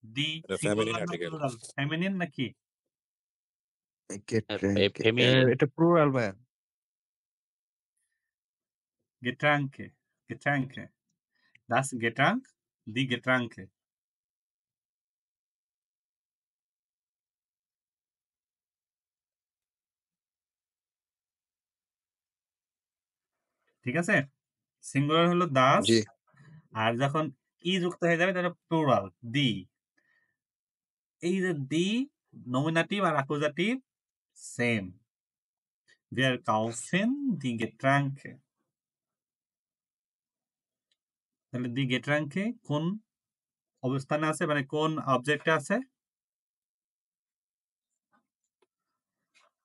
দি এটা সিঙ্গুলার feminine না article. প্লুরাল? ফেমিনিন নাকি? ফেমিনিন এটা plural ভাইয়া। Getränke. Das Getränk, die Getränke. ঠিক আছে? সিঙ্গুলার হলো das জি আর যখন ই যুক্ত হয়ে যাবে তাহলে প্লুরাল দি। এই যে দি নমিনেটিভ আর অ্যাকুজাটিভ same. Wir kaufen die Getränke. তাহলে দি Getränke কোন অবস্থানে আছে মানে কোন অবজেক্টে আছে?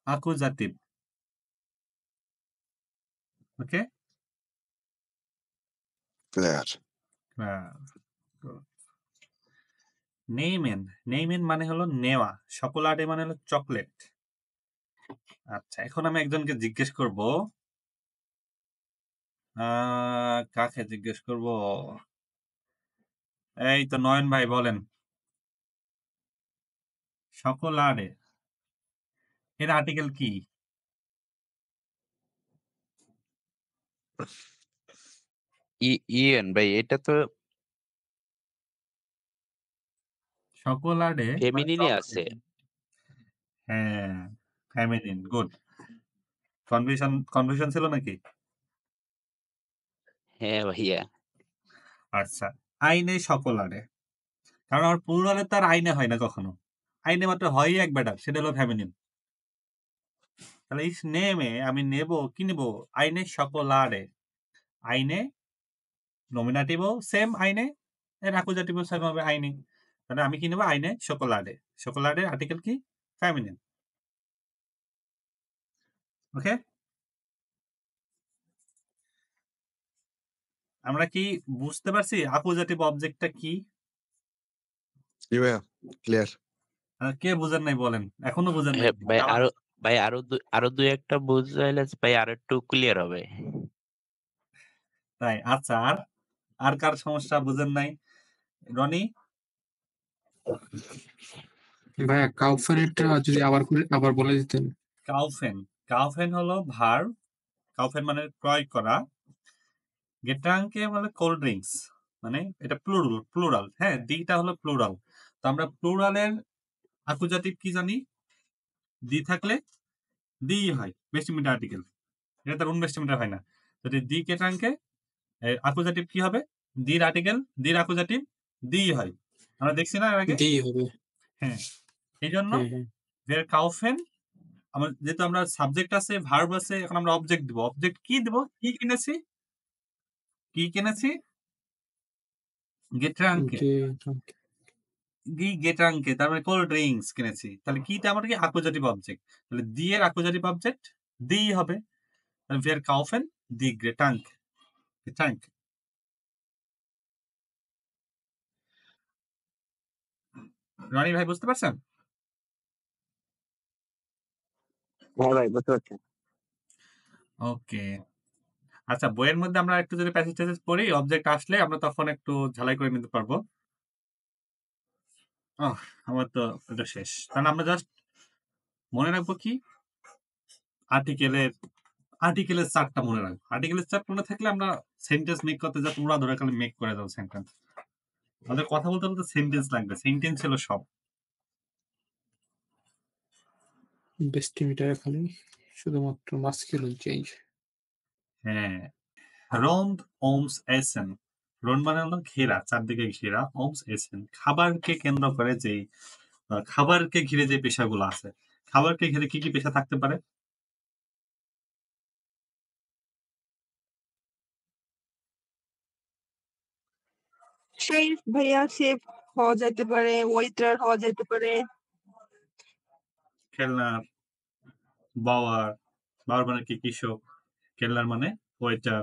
অ্যাকুজাটিভ। ওকে? ক্লিয়ার নেইমেন মানে হলো নেওয়া। সকলাডে মানে হলো চকলেট। আচ্ছা এখন আমি একজনকে জিজ্ঞেস করব কাকে জিজ্ঞেস করব? এই তো নয়ন ভাই বলেন। সকলাডে এর আর্টিকেল কি? ইয়েন ভাই এটা তো সকলাডে মানে ফেমিনিনই আছে। হ্যাঁ ফেমিনিন গুড। কনফিউশন ছিল নাকি? হ্যাঁ ভাইয়া। আচ্ছা আইনে সকলাডে কারণ আমার প্লুরালে তার আইনে হয় না কখনো। আইনে মাত্র হয়ই এক বেটার সেটা হলো ফেমিনিন। তাহলে ইস নেমে আমি নেব কি নেব? আইনে সকলাডে। আইনে নমিনাটিভও সেম আইনে এর অ্যাকুজাটিভও সেম হবে আইনে। তাহলে আমি কি নেব? আইনে সকলাডে। সকলাডের আর্টিকেল কি? ফেমিনিন। ওকে? আমরা কি বুঝতে পারছি অ্যাকুজাটিভ অবজেক্টটা কি? জি ভাইয়া ক্লিয়ার কে বুঝেন নাই বলেন? এখনো বুঝেন নাই? হ্যাঁ ভাই আরো দুই একটা বুঝাইলে ভাই আরো একটু ক্লিয়ার হবে। তাই আচ্ছা আর কার সমস্যা বুঝেন নাই? রনি? ভাইয়া কাউফারেরটা যদি আবার বলে দিতেন। কাউফেন হলো ভার্ব। কাউফেন মানে ক্রয় করা। গেট্রাঙ্কে মানে কোল্ড ড্রিঙ্কস মানে এটা প্লুরাল। হ্যাঁ দিটা হলো প্লুরাল। তো আমরা প্লুরালের অ্যাকুজাটিভ কি জানি? দি থাকলে দি হয় বেস্টিমিটার আর্টিকেল। এটা তার বেস্টিমিটার হয় না। যদি দি গেট্রাঙ্কে অ্যাকুজাটিভ কি হবে? দির আর্টিকেল দির অ্যাকুজাটিভ দি হয়। আমরা দেখছি না এর আগে? দিই হবে। হ্যাঁ এই জন্য হ্যাঁ দের কাউফেন যেহেতু আমরা সাবজেক্ট আছে ভার্ব আছে এখন আমরা অবজেক্ট দিব। অবজেক্ট কি দিব? কি কিনেছি? গেট্রাঙ্কে। গেট্রাঙ্কে তার মানে কোল্ড ড্রিঙ্কস কিনেছি। তাহলে কিটা আমার কি? অ্যাকুজাটিভ অবজেক্ট। তাহলে দি এর অ্যাকুজাটিভ অবজেক্ট দি হবে। তাহলে wir kaufen die Getränke. Roni ভাই বুঝতে পারছেন? হ্যাঁ ভাই বুঝতে পারছি। ওকে আচ্ছা বইয়ের মধ্যে আমরা একটু যদি প্যাসেজ ট্যাসেজ পড়ি অবজেক্ট আসলে আমরা তখন একটু ঝালাই করে নিতে পারবো। আমার তো এটা শেষ। তাহলে আমরা জাস্ট মনে রাখবো কি আর্টিকেলের চারটা মনে রাখবো। আর্টিকেলের চার মনে থাকলে আমরা সেন্টেন্স মেক করতে যা তোমরা ধরে খালি মেক করে দাও সেন্টেন্স। আমাদের কথা বলতে বলতে সেন্টেন্স লাগবে। সেন্টেন্স ছিল সব। বেস্টিমিটার খালি শুধুমাত্র মাস্কুলিন চেঞ্জ। হ্যাঁ রোন্ড ওমস এসেন। রোন্ড মানে হলো ঘেরা, চারদিকে ঘেরা। ওমস এসেন খাবারকে কেন্দ্র করে যে খাবারকে ঘিরে যে পেশাগুলো আছে। খাবারকে ঘিরে কি কি পেশা থাকতে পারে? শেফ ভাইয়া শেফ হওয়া যাইতে পারে, ওয়েটার হওয়া যাইতে পারে। খেলনার, বাওয়ার, বাওয়ার মানে কি কৃষক, খেলনার মানে ওয়েটার।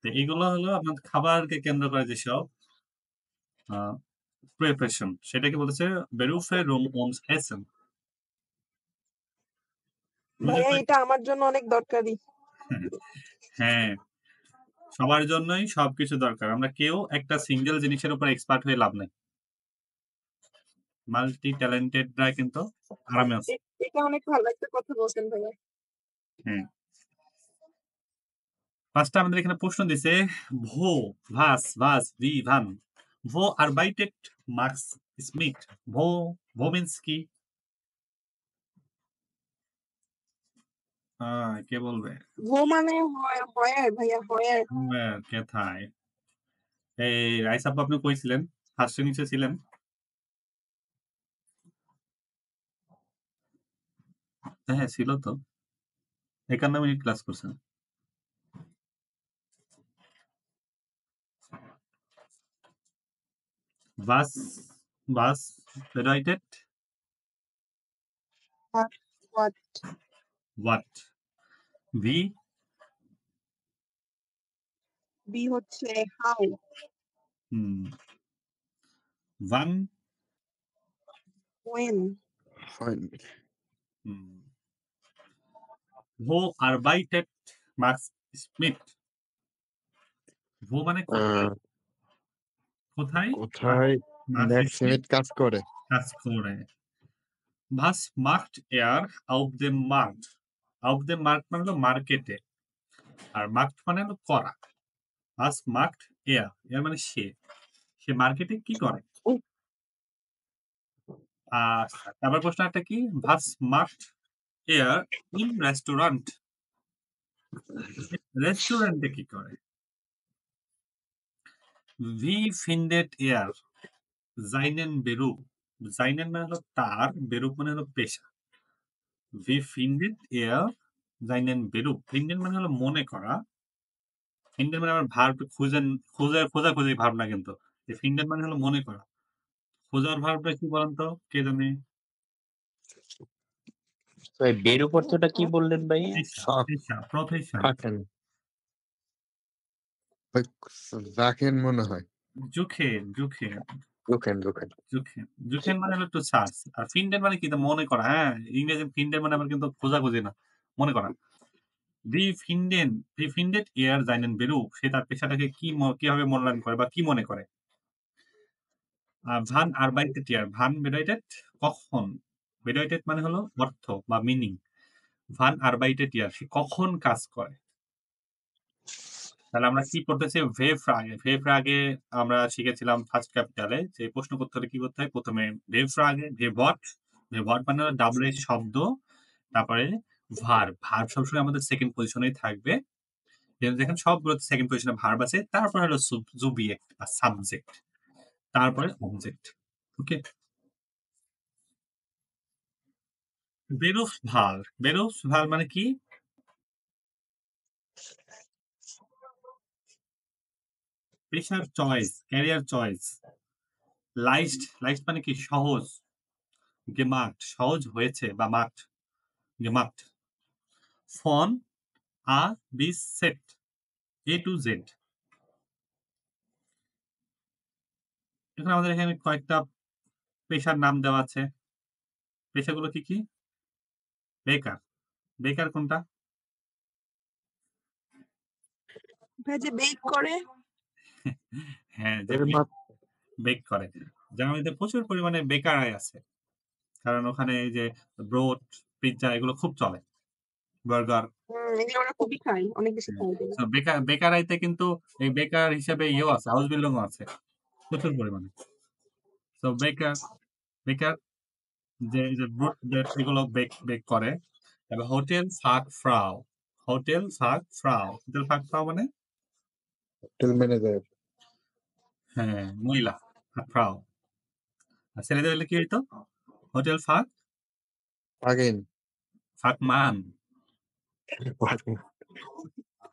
তো এগুলো হলো আপনার খাবারকে কেন্দ্র করে যেসব প্রিপারেশন, সেটাকে বলেছে বেরুফে রুম ওমস এসেন। ভাইয়া এটা আমার জন্য অনেক দরকারি। হ্যাঁ, সবার জন্যই সবকিছু দরকার। আমরা কেউ একটা সিঙ্গেল জিনিসের উপর এক্সপার্ট হয়ে লাভ নেই। মাল্টি ট্যালেন্টেডরা কিন্তু আরামে আছে। এটা অনেক ভালো একটা কথা বলছেন ভাইয়া। হ্যাঁ, ফার্স্টে আমাদের এখানে প্রশ্ন দিছে ভো ভাস ভাস ভি ভান ভো আরবাইটেড মার্কস স্মিথ। ভো ভো মিন্স কি? কে বলবে? ভো মানে হয়ার ভাইয়া, হয়ার। কোথায়? এই রাইস আপু আপনি কইছিলেন ফার্স্টে নিচে ছিলেন? হ্যাঁ ছিল তো, 51 মিনিট ক্লাস করছেন। Was was bedeutet What? what? Wie বি হচ্ছে how. wann when. wo arbeitet Max Schmidt? wo মানে কোথায়? কোথায় কোথায় Max ম্যাক্স Schmidt স্মিথ কাজ করে? কাজ করে? Was macht er auf dem Markt? auf dem Markt মানে হলো মার্কেটে, আর মার্কট মানে হলো করা। Was macht er? এর মানে সে, সে মার্কেটে কি করে? আচ্ছা, তারপর প্রশ্ন একটা কি, was macht er im Restaurant? রেস্টুরেন্টে কি করে? Wie findet er seinen Beruf? seinen মানে হলো তার, Beruf মানে হলো পেশা। Wie findet er seinen Beruf? finden মানে হলো মনে করা। finden মানে আমার ভার্ব খুঁজেন, খোঁজাখুঁজি ভার্ব না কিন্তু। finden মানে হলো মনে করা। খোঁজার ভার্বটা কি বলেন তো, কে জানে? তো এই বেরুপ অর্থটা কি বললেন ভাই? প্রফেশন। জাকেন মনে হয়। জুখেন রুখেন জুখেন মানে হলো টু সার্চ, আর ফিন্ডেন মানে কি, মনে করা। হ্যাঁ, ইংরেজি ফিন্ডেন মানে আবার কিন্তু খোঁজাখুঁজি না, মনে করা। ভি ফিন্ডেট এয়ার জাইনেন বেরু, সে তার পেশাটাকে কিভাবে মূল্যায়ন করে বা কি মনে করে। ভান আরবাইটেড ইয়ার, ভান বেডাইটেড কখন, বেডাইটেড মানে হলো অর্থ বা মিনিং। ভান আরবাইটেড ইয়ার, সে কখন কাজ করে। তাহলে আমরা কি পড়তেছি, ভে ফ্রাগে। ভে ফ্রাগে আমরা শিখেছিলাম ফার্স্ট ক্যাপিটালে যে প্রশ্ন করতে হলে কি করতে হয়, প্রথমে ভে ফ্রাগে ভে ভট মানে হলো ডাবল এর শব্দ, তারপরে ভার্ব সবসময় আমাদের সেকেন্ড পজিশনেই থাকবে। দেখেন সবগুলো সেকেন্ড পজিশনে ভার্ব আছে, তারপরে হলো সুবজেক্ট বা সাবজেক্ট, তারপরে অবজেক্ট। ওকে, বেরুফ ভাল মানে কি, পেশার চয়েস, ক্যারিয়ার চয়েস। লাইস্ট মানে কি, সহজ। গেমার্ট সহজ হয়েছে বা মার্ট, গেমার্ট। ফন আ বিস সেট, এ টু জেড। এখানে আমাদের এখানে কয়েকটা পেশার নাম দেওয়া আছে। পেশাগুলো কি কি? বেকার কোনটা? ভাই যে বেক করে। হ্যাঁ, যে বেক করে। জার্মানিতে প্রচুর পরিমাণে বেকারাই আছে, কারণ ওখানে এই যে ব্রোড, পিৎজা এগুলো খুব চলে, বার্গার। এগুলো ওরা খুবই খায়, অনেক বেশি খায়। বেকারাইতে কিন্তু এই বেকার হিসেবে ইয়েও আছে, হাউস বিল্ডিংও আছে প্রচুর পরিমাণে। তো বেকার যে ব্রুট এগুলো বেক করে। তবে হোটেল ফাক ফ্রাউ মানে হোটেল ম্যানেজার। হ্যাঁ, মহিলা ফ্রাউ। আর ছেলেদের হলে কি হইতো, হোটেল ফাক মান,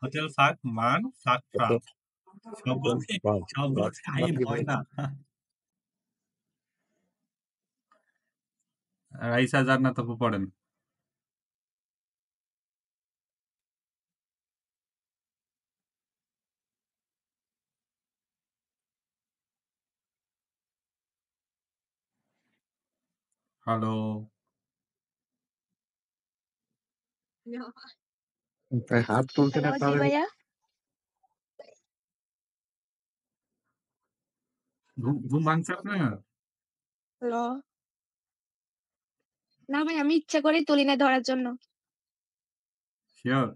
হোটেল ফাক মান ফাক ফ্রাউ। সব বলছে হয় না। রাইসা জান্নাত আপু পড়েন। হ্যালো। ভাই হাত তুলতে না হ্যালো জি পারলে ভাইয়া। ঘুম ভাঙছে আপনার? হ্যালো। না ভাই আমি ইচ্ছা করেই তুলি না ধরার জন্য। শিওর?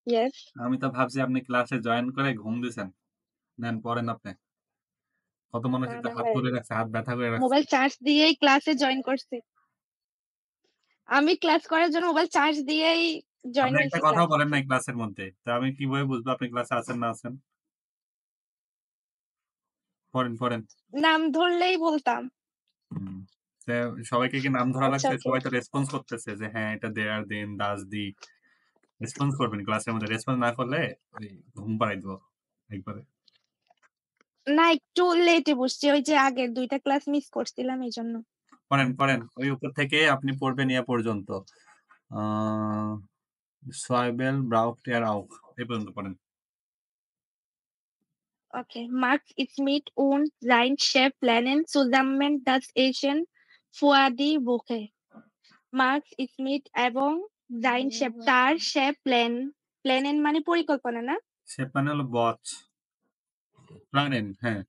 ইয়েস। আমি তো ভাবছি আপনি ক্লাসে জয়েন করে ঘুম দিছেন। নেন পড়েন আপনি। কত মানুষ না একটা না হাত ভাই। তুলে রাখছে, হাত ব্যথা করে রাখছে। মোবাইল চার্জ দিয়েই ক্লাসে জয়েন করছি। আমি ক্লাস করার জন্য মোবাইল চার্জ দিয়েই জয়েন আপনি একটা হয়েছি কথাও ক্লাসে। বলেন নাই ক্লাসের মধ্যে। তো আমি কিভাবে বুঝবো আপনি ক্লাসে আছেন না আছেন? পড়েন। নাম ধরলেই বলতাম। হুম। তো সবাইকে কি নাম ধরা আচ্ছা লাগছে? ওকে। সবাই তো রেসপন্স করতেছে যে হ্যাঁ এটা দেয়ার দেন দাস দি। রেসপন্স করবেন ক্লাসের মধ্যে। রেসপন্স না করলে ওই ঘুম পাড়াই দিব একবারে। না একটু লেটে বসছি। ওই যে আগের ২ টা ক্লাস মিস করছিলাম এইজন্য। পড়েন। ওই উপর থেকে আপনি পড়বেন ইয়া পর্যন্ত। Säubel braucht er auch. এই পর্যন্ত পড়েন। Okay. Max Schmidt und sein Chef planen zusammen das Essen für die Woche. Max Schmidt এবং sein Chef তার শেফ প্ল্যানেন মানে পরিকল্পনা না? শেফ মানে হলো বস। প্ল্যানেন, হ্যাঁ।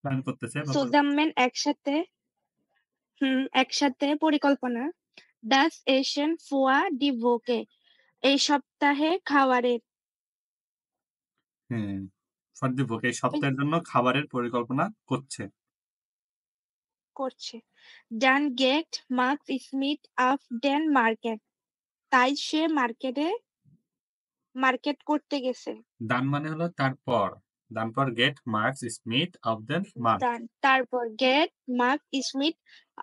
প্ল্যান করতেছে বা Zusammen একসাথে পরিকল্পনা। Das Essen für die Woche এই সপ্তাহে খাবারের হ্যাঁ। ফর দি বুক এই সপ্তাহের জন্য খাবারের পরিকল্পনা করছে। Dann geht Max Schmidt auf den Market. তাই সে মার্কেট করতে গেছে। দান মানে হলো তারপর। তারপর get marks Smith of then mark. তারপর get Max Schmidt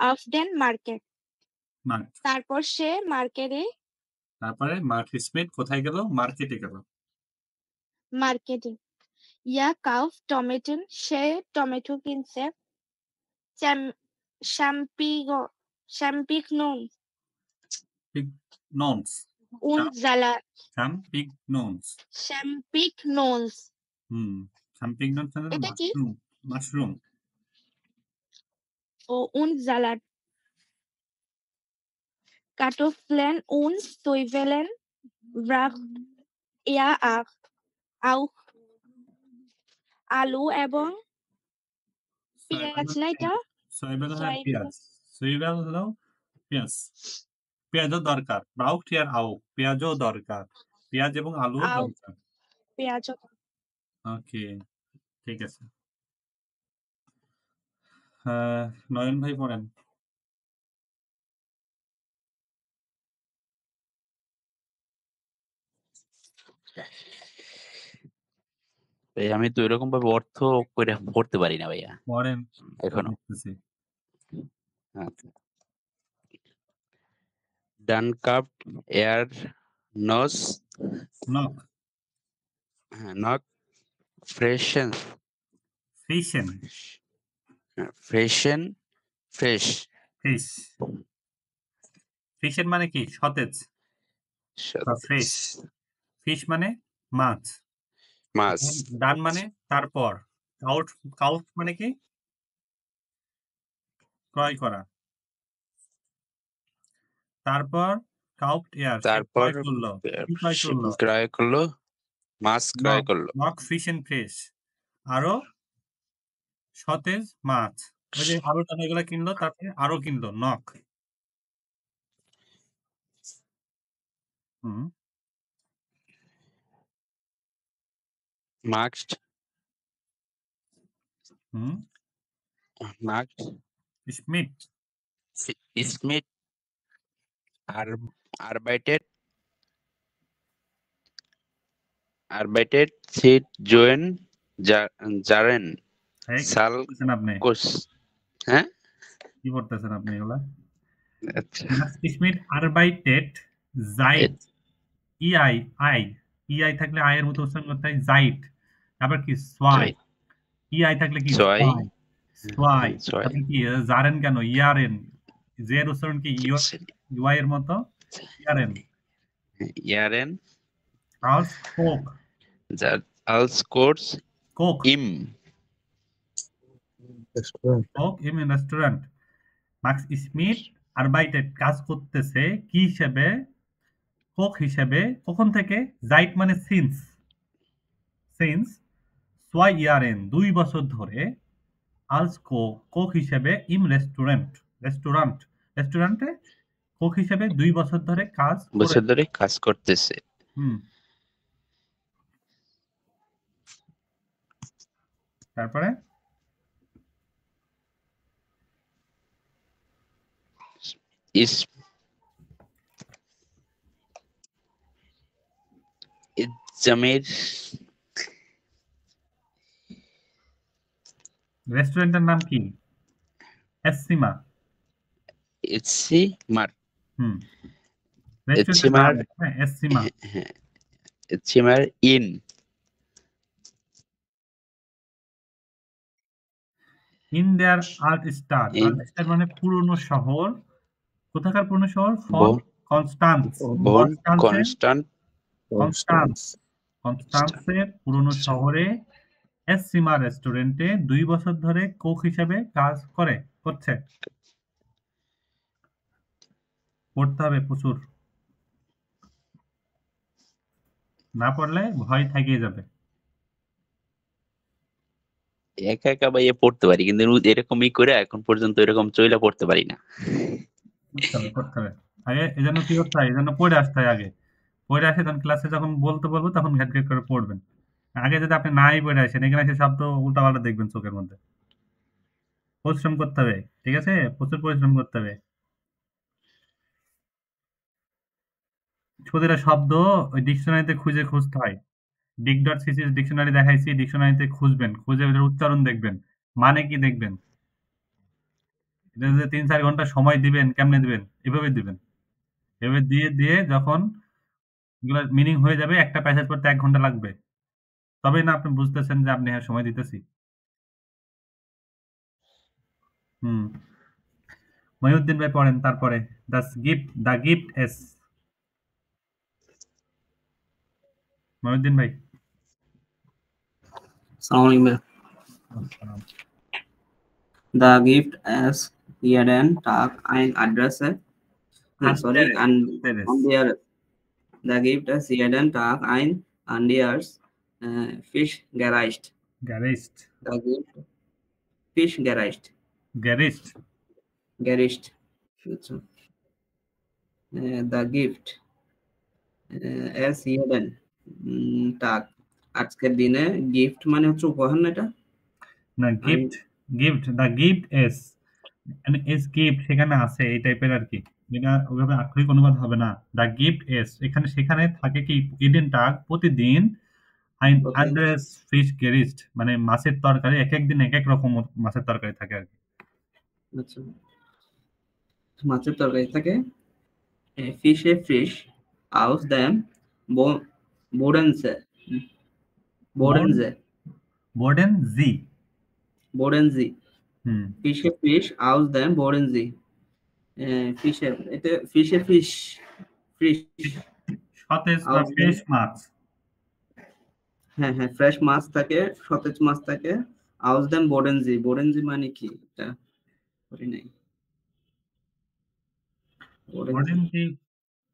auf den Market. তারপর সে তারপরে মার্ক স্মিথ কোথায় গেল? মার্কেটে গেল। মার্কেটে। Er kauft Tomaten. সে টমেটো কিনছে। Champignons Champignons. und Salat. Champignons. Champignons মানে এটা কি? Mushroom. Und Salat. Kartoffeln und Zwiebeln braucht er auch. আলু এবং পেঁয়াজ না এটা? সয়াবিন হলো পেঁয়াজ। সয়াবিন হলো পেঁয়াজ। পেঁয়াজও দরকার। ব্রাউট ইয়ার আউ। পেঁয়াজও দরকার। পেঁয়াজ এবং আলুও দরকার। পেঁয়াজও। ওকে, ঠিক আছে। নয়ন ভাই পড়েন। ভাই আমি তো এরকম ভাবে অর্থ করে পড়তে পারি না ভাইয়া পড়েন এখনো। দেখতেছি। আচ্ছা। ডান কাপ এয়ার নস নক নক ফ্রেশেন ফ্রেশ ফিশের মানে কি? সতেজ বা ফ্রেশ। ফিশ মানে মাছ। ডান মানে তারপর। কাউট মানে কি? ক্রয় করা। তারপর কাউট এয়ার তারপর ক্রয় করলো মাছ ক্রয় করলো। নক ফিশ এন্ড ফ্রেশ আরো সতেজ মাছ। ওই যে আরো এগুলো কিনলো, তারপরে আরো কিনলো knock. Marks Schmidt arbeitet seit Jahren আপনি হ্যাঁ কি করতেছেন আপনি এগুলা? আচ্ছা Schmidt arbeitet seit ইআই থাকলে আয়ের মতো উচ্চারণ করতে হয় জাইট। তারপর কি সোয়াই, জয় ইআই থাকলে কি জয় সোয়াই, সোয়াই। জয় তারপর কি জারেন কেন ইয়ারেন, জের উচ্চারণ কি ইউআই এর মতো ইয়ারেন। ইয়ারেন আলস কোক, als কোর্স কোক ইম কোক ইম রেস্টুরেন্ট। মার্কস স্মিথ আরবাইটেড কাজ করতেছে কি হিসেবে, কোক হিসেবে। কখন থেকে? জাইট মানে সিন্স, সিন্স সোয়াই ইয়ারেন 2 বছর ধরে, আলস কোক হিসেবে ইম রেস্টুরেন্ট, রেস্টুরেন্ট, রেস্টুরেন্টে কোক হিসেবে 2 বছর ধরে কাজ করে। বছর ধরে কাজ করতেছে। তারপরে ইস জামের রেস্টুরেন্টের নাম কি? এসসিমা। ইসি মার রেস্টুরেন্টের এসসিমার নাম হ্যাঁ এসসিমা। এসসিমার ইন ইন দেয়ার আর্ট স্টার। আর্ট স্টার মানে পুরনো শহর। কোথাকার পুরনো শহর? ফর কনস্টান্স। বন কনস্টান্ট কনস্টান্সে পুরনো শহরে এসসিমা রেস্টুরেন্টে 2 বছর ধরে কোক হিসেবে কাজ করছে। পড়তে হবে প্রচুর, না পড়লে ভয় থাকিয়ে যাবে। একা একা ভাইয়া পড়তে পারি, কিন্তু এরকমই করে এখন পর্যন্ত এরকম চইলা পড়তে পারি না। পড়তে হবে আগে, এজন্য কি করতে হয়? এজন্য পড়ে আসতে হয় আগে। পড়ে আসে তখন ক্লাসে যখন বলতে বলবো তখন ঘ্যাট ঘ্যাট করে পড়বেন। আগে যদি আপনি নাই পড়ে আসেন, এখানে এসে শব্দ উল্টাপাল্টা দেখবেন চোখের মধ্যে। পরিশ্রম করতে হবে, ঠিক আছে? প্রচুর পরিশ্রম করতে হবে। প্রতিটা শব্দ ওই ডিকশনারিতে খুঁজতে হয়। ডিক.সিসিএস ডিকশনারি দেখাইছি, ডিকশনারিতে খুঁজবেন, খুঁজে এটার উচ্চারণ দেখবেন, মানে কি দেখবেন। এটা যদি 3-4 ঘন্টা সময় দিবেন, কেমনে দিবেন? এভাবে দিবেন। এভাবে দিয়ে যখন এগুলোর মিনিং হয়ে যাবে, একটা প্যাসেজ পড়তে 1 ঘন্টা লাগবে। তবেই না আপনি বুঝতেছেন যে আপনি হ্যাঁ সময় দিতেছি। মহিউদ্দিন ভাই পড়েন তারপরে। The gift S. মহিউদ্দিন ভাই। The gift as jeden Tag ein Adresse. Sorry, and on their the gift as jeden Tag ein Andreas Fisch gereicht. The gift Fisch gereicht. Gereicht. The gift as jeden Tag. আজকের দিনে gift মানে হচ্ছে উপহার না? এটা না, gift the gift S, মানে S gift সেখানে আছে এই টাইপের আর কি। এটা ওইভাবে আক্ষরিক অনুবাদ হবে না। দ্য গিফট এস সেখানে থাকে কি ইডেন টাগ প্রতিদিন আইন আন্ডারেস ফিশ গেরিস্ট, মানে মাছের তরকারি এক এক দিন এক এক রকম মাছের তরকারি থাকে আর কি। আচ্ছা, মাছের তরকারি থাকে। ফিশে ফিশ আউস দেম বোডেনজে ফিশে ফিশ আউস দেম বোডেনজি। ফিশের এটা ফিশে ফিশ সতেজ বা ফ্রেশ মাছ। হ্যাঁ ফ্রেশ মাছ থাকে, সতেজ মাছ থাকে। আউস দেম বোডেনজি মানে কি? এটা করি নাই। বোডেনজি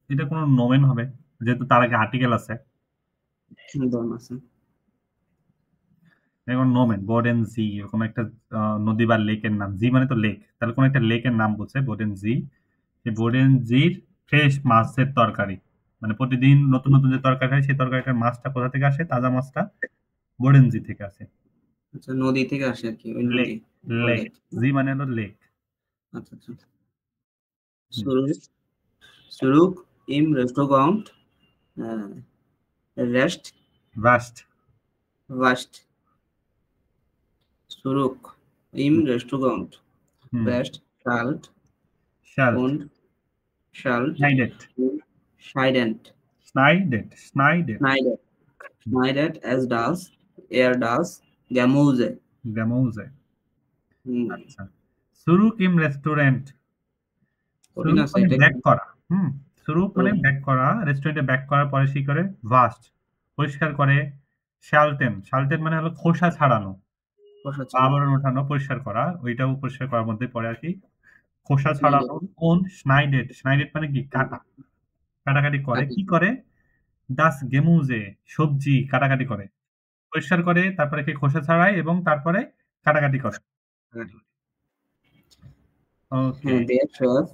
এটা কোন নোমেন হবে, যেহেতু তার আগে আর্টিকেল আছে। এখন নোমেন বোডেনজি এরকম একটা নদী বা লেকের নাম। জি মানে তো লেক, তাহলে কোন একটা লেকের নাম বলছে বোডেনজি। এই বোডেনজির ফ্রেশ মাছের তরকারি, মানে প্রতিদিন নতুন নতুন যে তরকারি হয় সেই তরকারিটার মাছটা কোথা থেকে আসে? তাজা মাছটা বোডেনজি থেকে আসে। আচ্ছা, নদী থেকে আসে আর কি। লেক, জি মানে হলো লেক। আচ্ছা। Zurück im Restaurant wascht. Zurück im Restaurant wascht Schalt und scheidend. Schneidet. Schneidet. Schneidet. Schneidet, as does, er does, Gemüse. Gemüse. হুম, আচ্ছা। Zurück im Restaurant. কঠিন Zurück আছে মানে এটা ব্যাক একটু। করা। Zurück মানে তো ব্যাক করা। রেস্টুরেন্টে ব্যাক করার পরে কি করে? Wascht. পরিষ্কার করে। Schalten. Schalten মানে হলো খোসা ছাড়ানো। বসা বা ছিল আবরণ ওঠানো, পরিষ্কার করা। ওইটাও পরিষ্কার করার মধ্যে পড়ে আরকি। খোসা Schneidet, ছাড়ানো। কোন? Schneidet. Schneidet মানে কি? কাটা। কাটাকাটি করে। কাটি কি করে? Das Gemüse. সবজি কাটাকাটি করে। পরিষ্কার করে, তারপরে কি খোসা ছাড়ায় এবং তারপরে কাটাকাটি করে। ওকে। Der Chef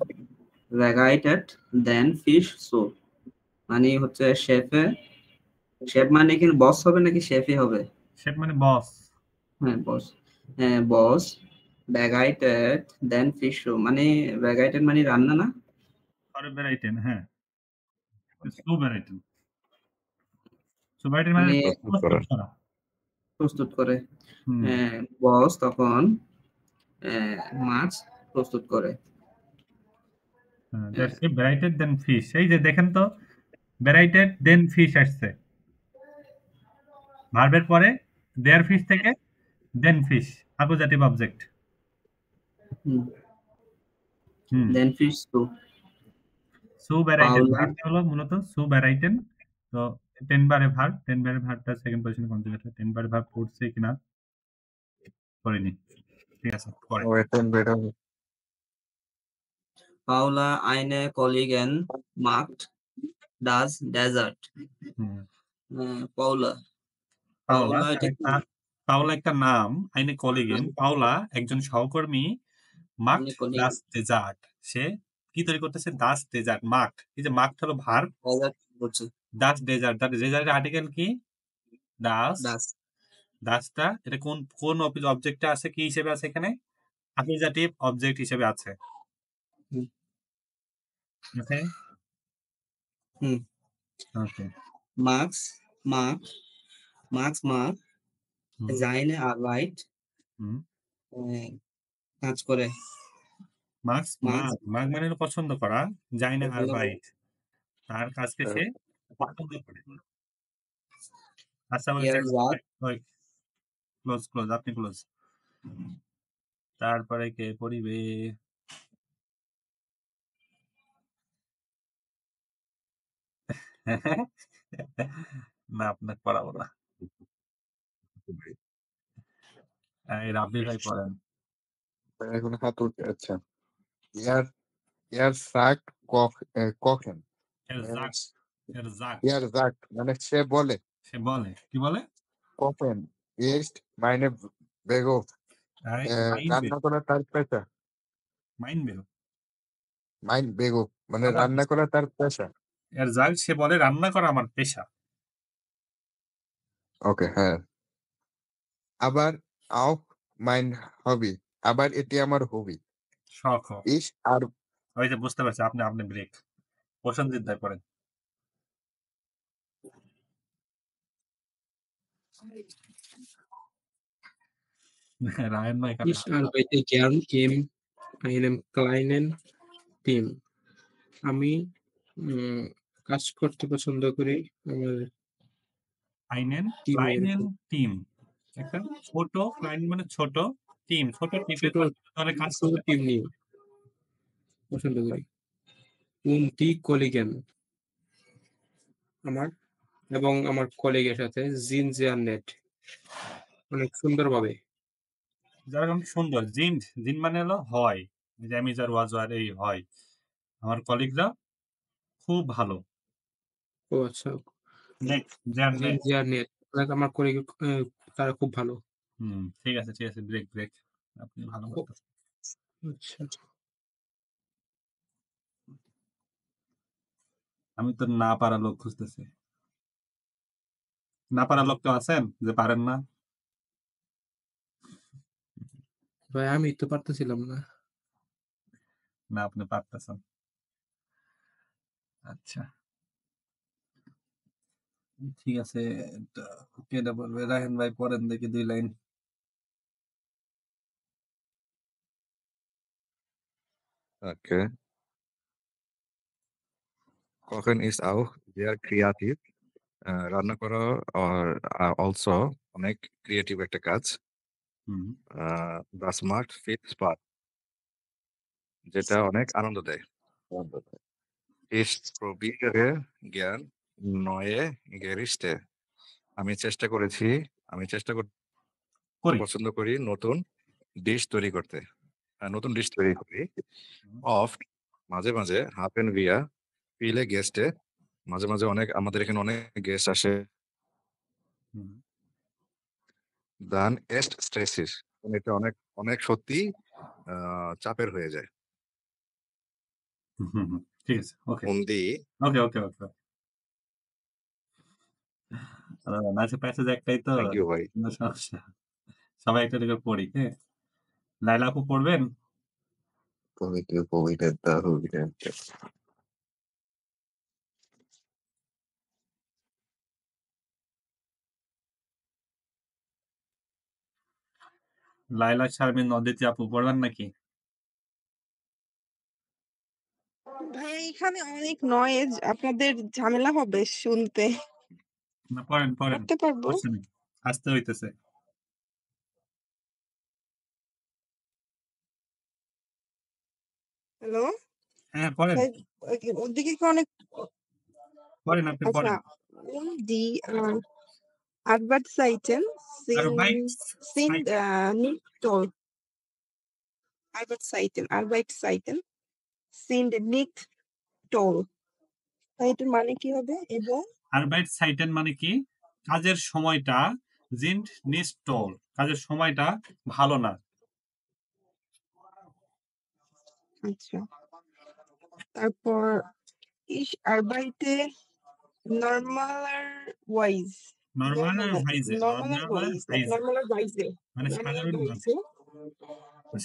regited then fish soup. মানে হচ্ছে শেফ মানে কি বস হবে নাকি শেফই হবে? শেফ মানে বস। হ্যাঁ বস। হ্যাঁ বস regited then fish soup. মানে regited মানে রান্না না? Vorbereiten, হ্যাঁ। Zubereiten. Zubereiten মানে মানে প্রস্তুত করা। প্রস্তুত করা। প্রস্তুত করে। হুম। বস তখন মাছ প্রস্তুত করে। দ্যাটস ইট, বেরাইটেড দেন ফিশ। এই যে দেখেন তো, বেরাইটেড দেন ফিশ আসছে। ভার্বের পরে দেয়ার ফিশ থেকে দেন ফিশ, অ্যাকুজাটিভ অবজেক্ট। হুম। দেন ফিশ soup. সু বেরাইটেন পাওলা ভার্বটা হলো মূলত সু বেরাইটেন। তো 10 বারে ভার্ব, 10 বারে ভার্বটা সেকেন্ড পজিশনে কনজুগেট হয়। 10 বারে ভার্ব পড়ছে কিনা পড়েনি। ঠিক আছে, পরে। ওয়েটেন বেটার। Paula eine Kollegin macht das Dessert. হুম। পাওলা পাওলা পাওলা এটা কি? পাওলা একটা নাম, আইনে কলিগেন। পাওলা একজন সহকর্মী, মাক্ট eine Kollegin দাস ডেজার্ট। সে কি তৈরি করতেছে? দাস ডেজার্ট। মাক্ট, এই যে মাক্ট হলো ভার্ব, Dessert বলছে দাস ডেজার্ট। দাস ডেজার্টের আর্টিকেল কি? দাস। das দাসটা এটা কোন কোন অবজেক্টটা আছে, কি হিসেবে আছে এখানে? অ্যাকুজাটিভ অবজেক্ট হিসেবে আছে। হুম ওকে। হুম ওকে। Max macht হুম। seine Arbeit হুম। কাজ করে। মার্কস Max মার্ক মানে হলো পছন্দ করা। জাইনে পছন্দ করে। আরবাইট, তার কাজকে সে পছন্দ করে। আচ্ছা বলছে, Er sagt ক্লোজ, আপনি ক্লোজ। তারপরে কে পড়িবে? না, আপনাকে পড়াবো না। এই রাব্বি ভাই পড়েন। এখন হাত উঠে। আচ্ছা, ইয়ার ইয়ার সাক্ট কখেন এর জাক, এর জাক। ইয়ার জাক্ট মানে সে বলে। সে বলে, কি বলে? কখেন ইস্ট মাইনে বেগো মাইন রান্না করা তার পেশা। বেরো। মাইন বেগো মানে আবার রান্না করা তার পেশা। এর জাক, সে বলে রান্না করা আমার পেশা। ওকে, হ্যাঁ। আবার আও মাইন হবি, আবার এটি আমার হবি। শখ। ইস আর ওই যে বুঝতে পারছি, আপনি ব্রেক। প্রসেনজিৎ ভাই পড়েন। রায়ন ভাই এখানে Ich arbeite gern in einem kleinen Team. আমি কাজ করতে পছন্দ করি আমার আইনেন টিমের ক্লাইনেন টিম, একটা ছোট ক্লাইন মানে ছোট, টিম ছোট টিমের ছোট ধরে কাজ ছোট করতে টিম পারে। নিয়ে পছন্দ করি। উনটি কলিগেন আমার এবং আমার কলিগের সাথে জিন জিয়ার নেট অনেক সুন্দরভাবে। যারা অনেক সুন্দর। জিন মানে হলো হয়, জ্যামিজার ওয়াজওয়ার এই হয়। আমার কলিগরা খুব ভালো। ও আচ্ছা, নেক্সট জিন জিয়ার নেট আমার কলিগ তারা খুব ভালো। ঠিক আছে, ব্রেক। আপনি ভালো করতেছেন। আচ্ছা, আমি তো না পারা লোক খুঁজতেছি। না পারা লোক তো আছেন যে পারেন না? ভাই আমি তো পারতেছিলাম না। না, আপনি পারতেছেন। আচ্ছা, ঠিক আছে। কেটা বলবে? রাহেন ভাই পড়েন দেখি 2 লাইন। ওকে। Kochen ist auch sehr kreativ. রান্না করা অলসো অনেক ক্রিয়েটিভ একটা কাজ। হুম। Das macht viel Spaß, যেটা অনেক আনন্দ দেয়। Ich probiere gern neue Gerichte. আমি চেষ্টা করি। পছন্দ করি নতুন ডিশ তৈরি করতে। নতুন ডিশ তৈরি করি। হুম। Oft মাঝে, মাঝে haben wir viele Gäste. মাঝে, মাঝে আমাদের এখানে অনেক গেস্ট আসে। হুম। Dann ist stressig. এটা অনেক সত্যি চাপের হয়ে যায়। হুম, হুম। ঠিক আছে। ওকে। Und die ওকে। নাচের প্যাসেজ একটাই তো, থ্যাংক ইউ ভাই। কোনো সমস্যা। সবাই একটা করে পড়ি, হ্যাঁ? লায়লা আপু পড়বেন? লায়লা, শারমিন, অদিতি আপু পড়বেন নাকি? ভাই এখানে অনেক নয়েজ, আপনাদের ঝামেলা হবে শুনতে। না, পড়েন। পড়তে পারবো। সমস্যা নেই। আসতে হইতেছে। হ্যালো? হ্যাঁ, পড়েন। ভাই ওদিকে কি অনেক পড়েন, আপনি আচ্ছা, পড়েন। die Arbeitszeiten sind nicht toll. Arbeitszeiten sind nicht toll. এটার মানে কি হবে? এবং Arbeitszeiten মানে কি? কাজের সময়টা sind nicht toll. কাজের সময়টা ভালো না। আচ্ছা, তারপর ich arbeite normalerweise. Normalerweise মানে Normalerweise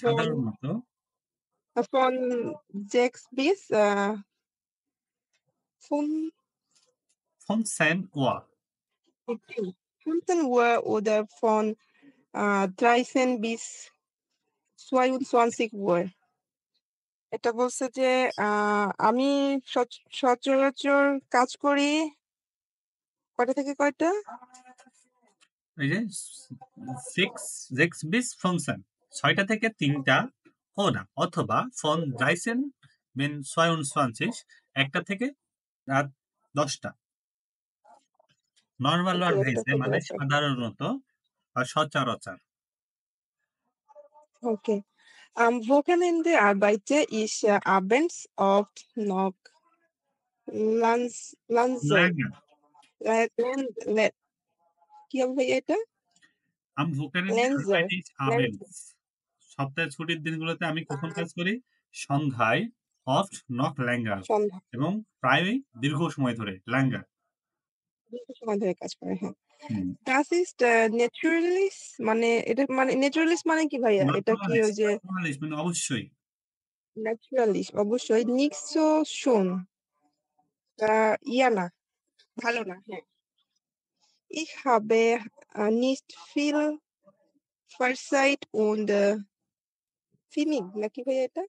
সাধারণত von 6 bis 15 Uhr 15 Uhr oder von 13 bis 22 Uhr. এটা বলছে যে আমি সচরাচর কাজ করি কয়টা থেকে কয়টা? এই যে 6 bis 15 6টা থেকে 3টা oder অথবা von 13 bis 22 1টা থেকে রাত 10টা। Normalerweise মানে সাধারণত বা সচরাচর। Okay. Am Wochenende arbeite ich abends oft noch কি হবে ভাই এটা? Am Wochenende arbeite ich abends. সপ্তাহের ছুটির দিনগুলোতে আমি কখন কাজ করি? সন্ধ্যায় oft noch länger এবং প্রায়ই দীর্ঘ সময় ধরে länger। দীর্ঘ সময় ধরে কাজ করে, হ্যাঁ। হুম। Das ist naturalist মানে এটা মানে naturalist মানে কি ভাইয়া? এটা কি ওই যে naturalist মানে অবশ্যই। naturalist অবশ্যই nicht so schön। না, ভালো না, হ্যাঁ। Ich habe nicht viel Freizeit und wenig নাকি ভাইয়া এটা?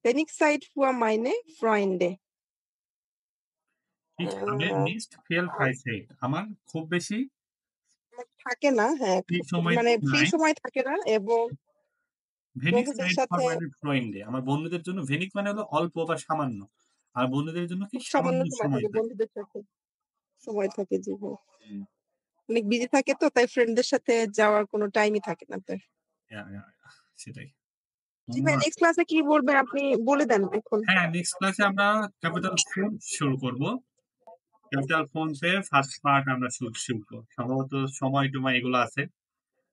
Wenig Zeit für meine Freunde. Ich habe nicht viel Freizeit. আমার খুব বেশি থাকে না, হ্যাঁ, মানে ফ্রি সময় থাকে না এবং wenig বন্ধুদের Zeit সাথে for meine Freunde. আমার বন্ধুদের জন্য wenig মানে হলো অল্প বা সামান্য। আর বন্ধুদের জন্য কি সামান্য সামান্য সময় সময় থাকে, থাকে। বন্ধুদের সাথে সময় থাকে জীবন। হুম। অনেক বিজি থাকে তো, তাই ফ্রেন্ডদের সাথে যাওয়ার কোনো টাইমই থাকে না তার। সেটাই। জি ভাই, নেক্সট ক্লাসে কি বলবেন আপনি বলে দেন এখন। হ্যাঁ, নেক্সট ক্লাসে আমরা ক্যাপিটাল ফোন শুরু করব। ক্যাপিটাল ফোনসে ফার্স্ট পার্ট আমরা শুরু করব। সম্ভবত সময় টময় এগুলো আছে।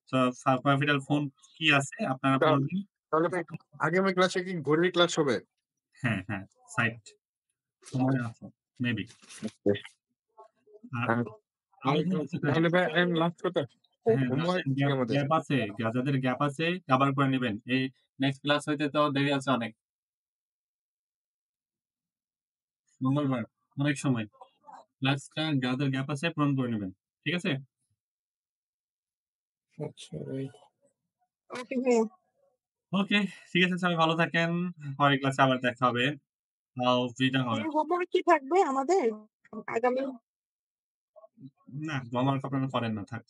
তো ক্যাপিটাল ফোন কি আছে আপনারা পড়বেন। তাহলে ভাই আগামী ক্লাসে কি ঘড়ির ক্লাস হবে? হ্যাঁ, সাইট সময় আছে মেবি। তাহলে ভাই লাস্ট কথা, হোমওয়ার্ক গ্যাপ আছে, যাদের গ্যাপ আছে কভার করে নেবেন। এই নেক্সট ক্লাস হইতে তো দেরি আছে অনেক। মঙ্গলবার অনেক সময়। ক্লাসটা যাদের গ্যাপ আছে পূরণ করে নেবেন। ঠিক আছে? আচ্ছা ভাই। ওকে ভাইয়া। ওকে, ঠিক আছে, সবাই ভালো থাকেন। পরের ক্লাসে আবার দেখা হবে। বিটা হবে। হোমওয়ার্ক কি থাকবে আমাদের আগামী? না, হোমওয়ার্ক আপনারা করেন না, থাক।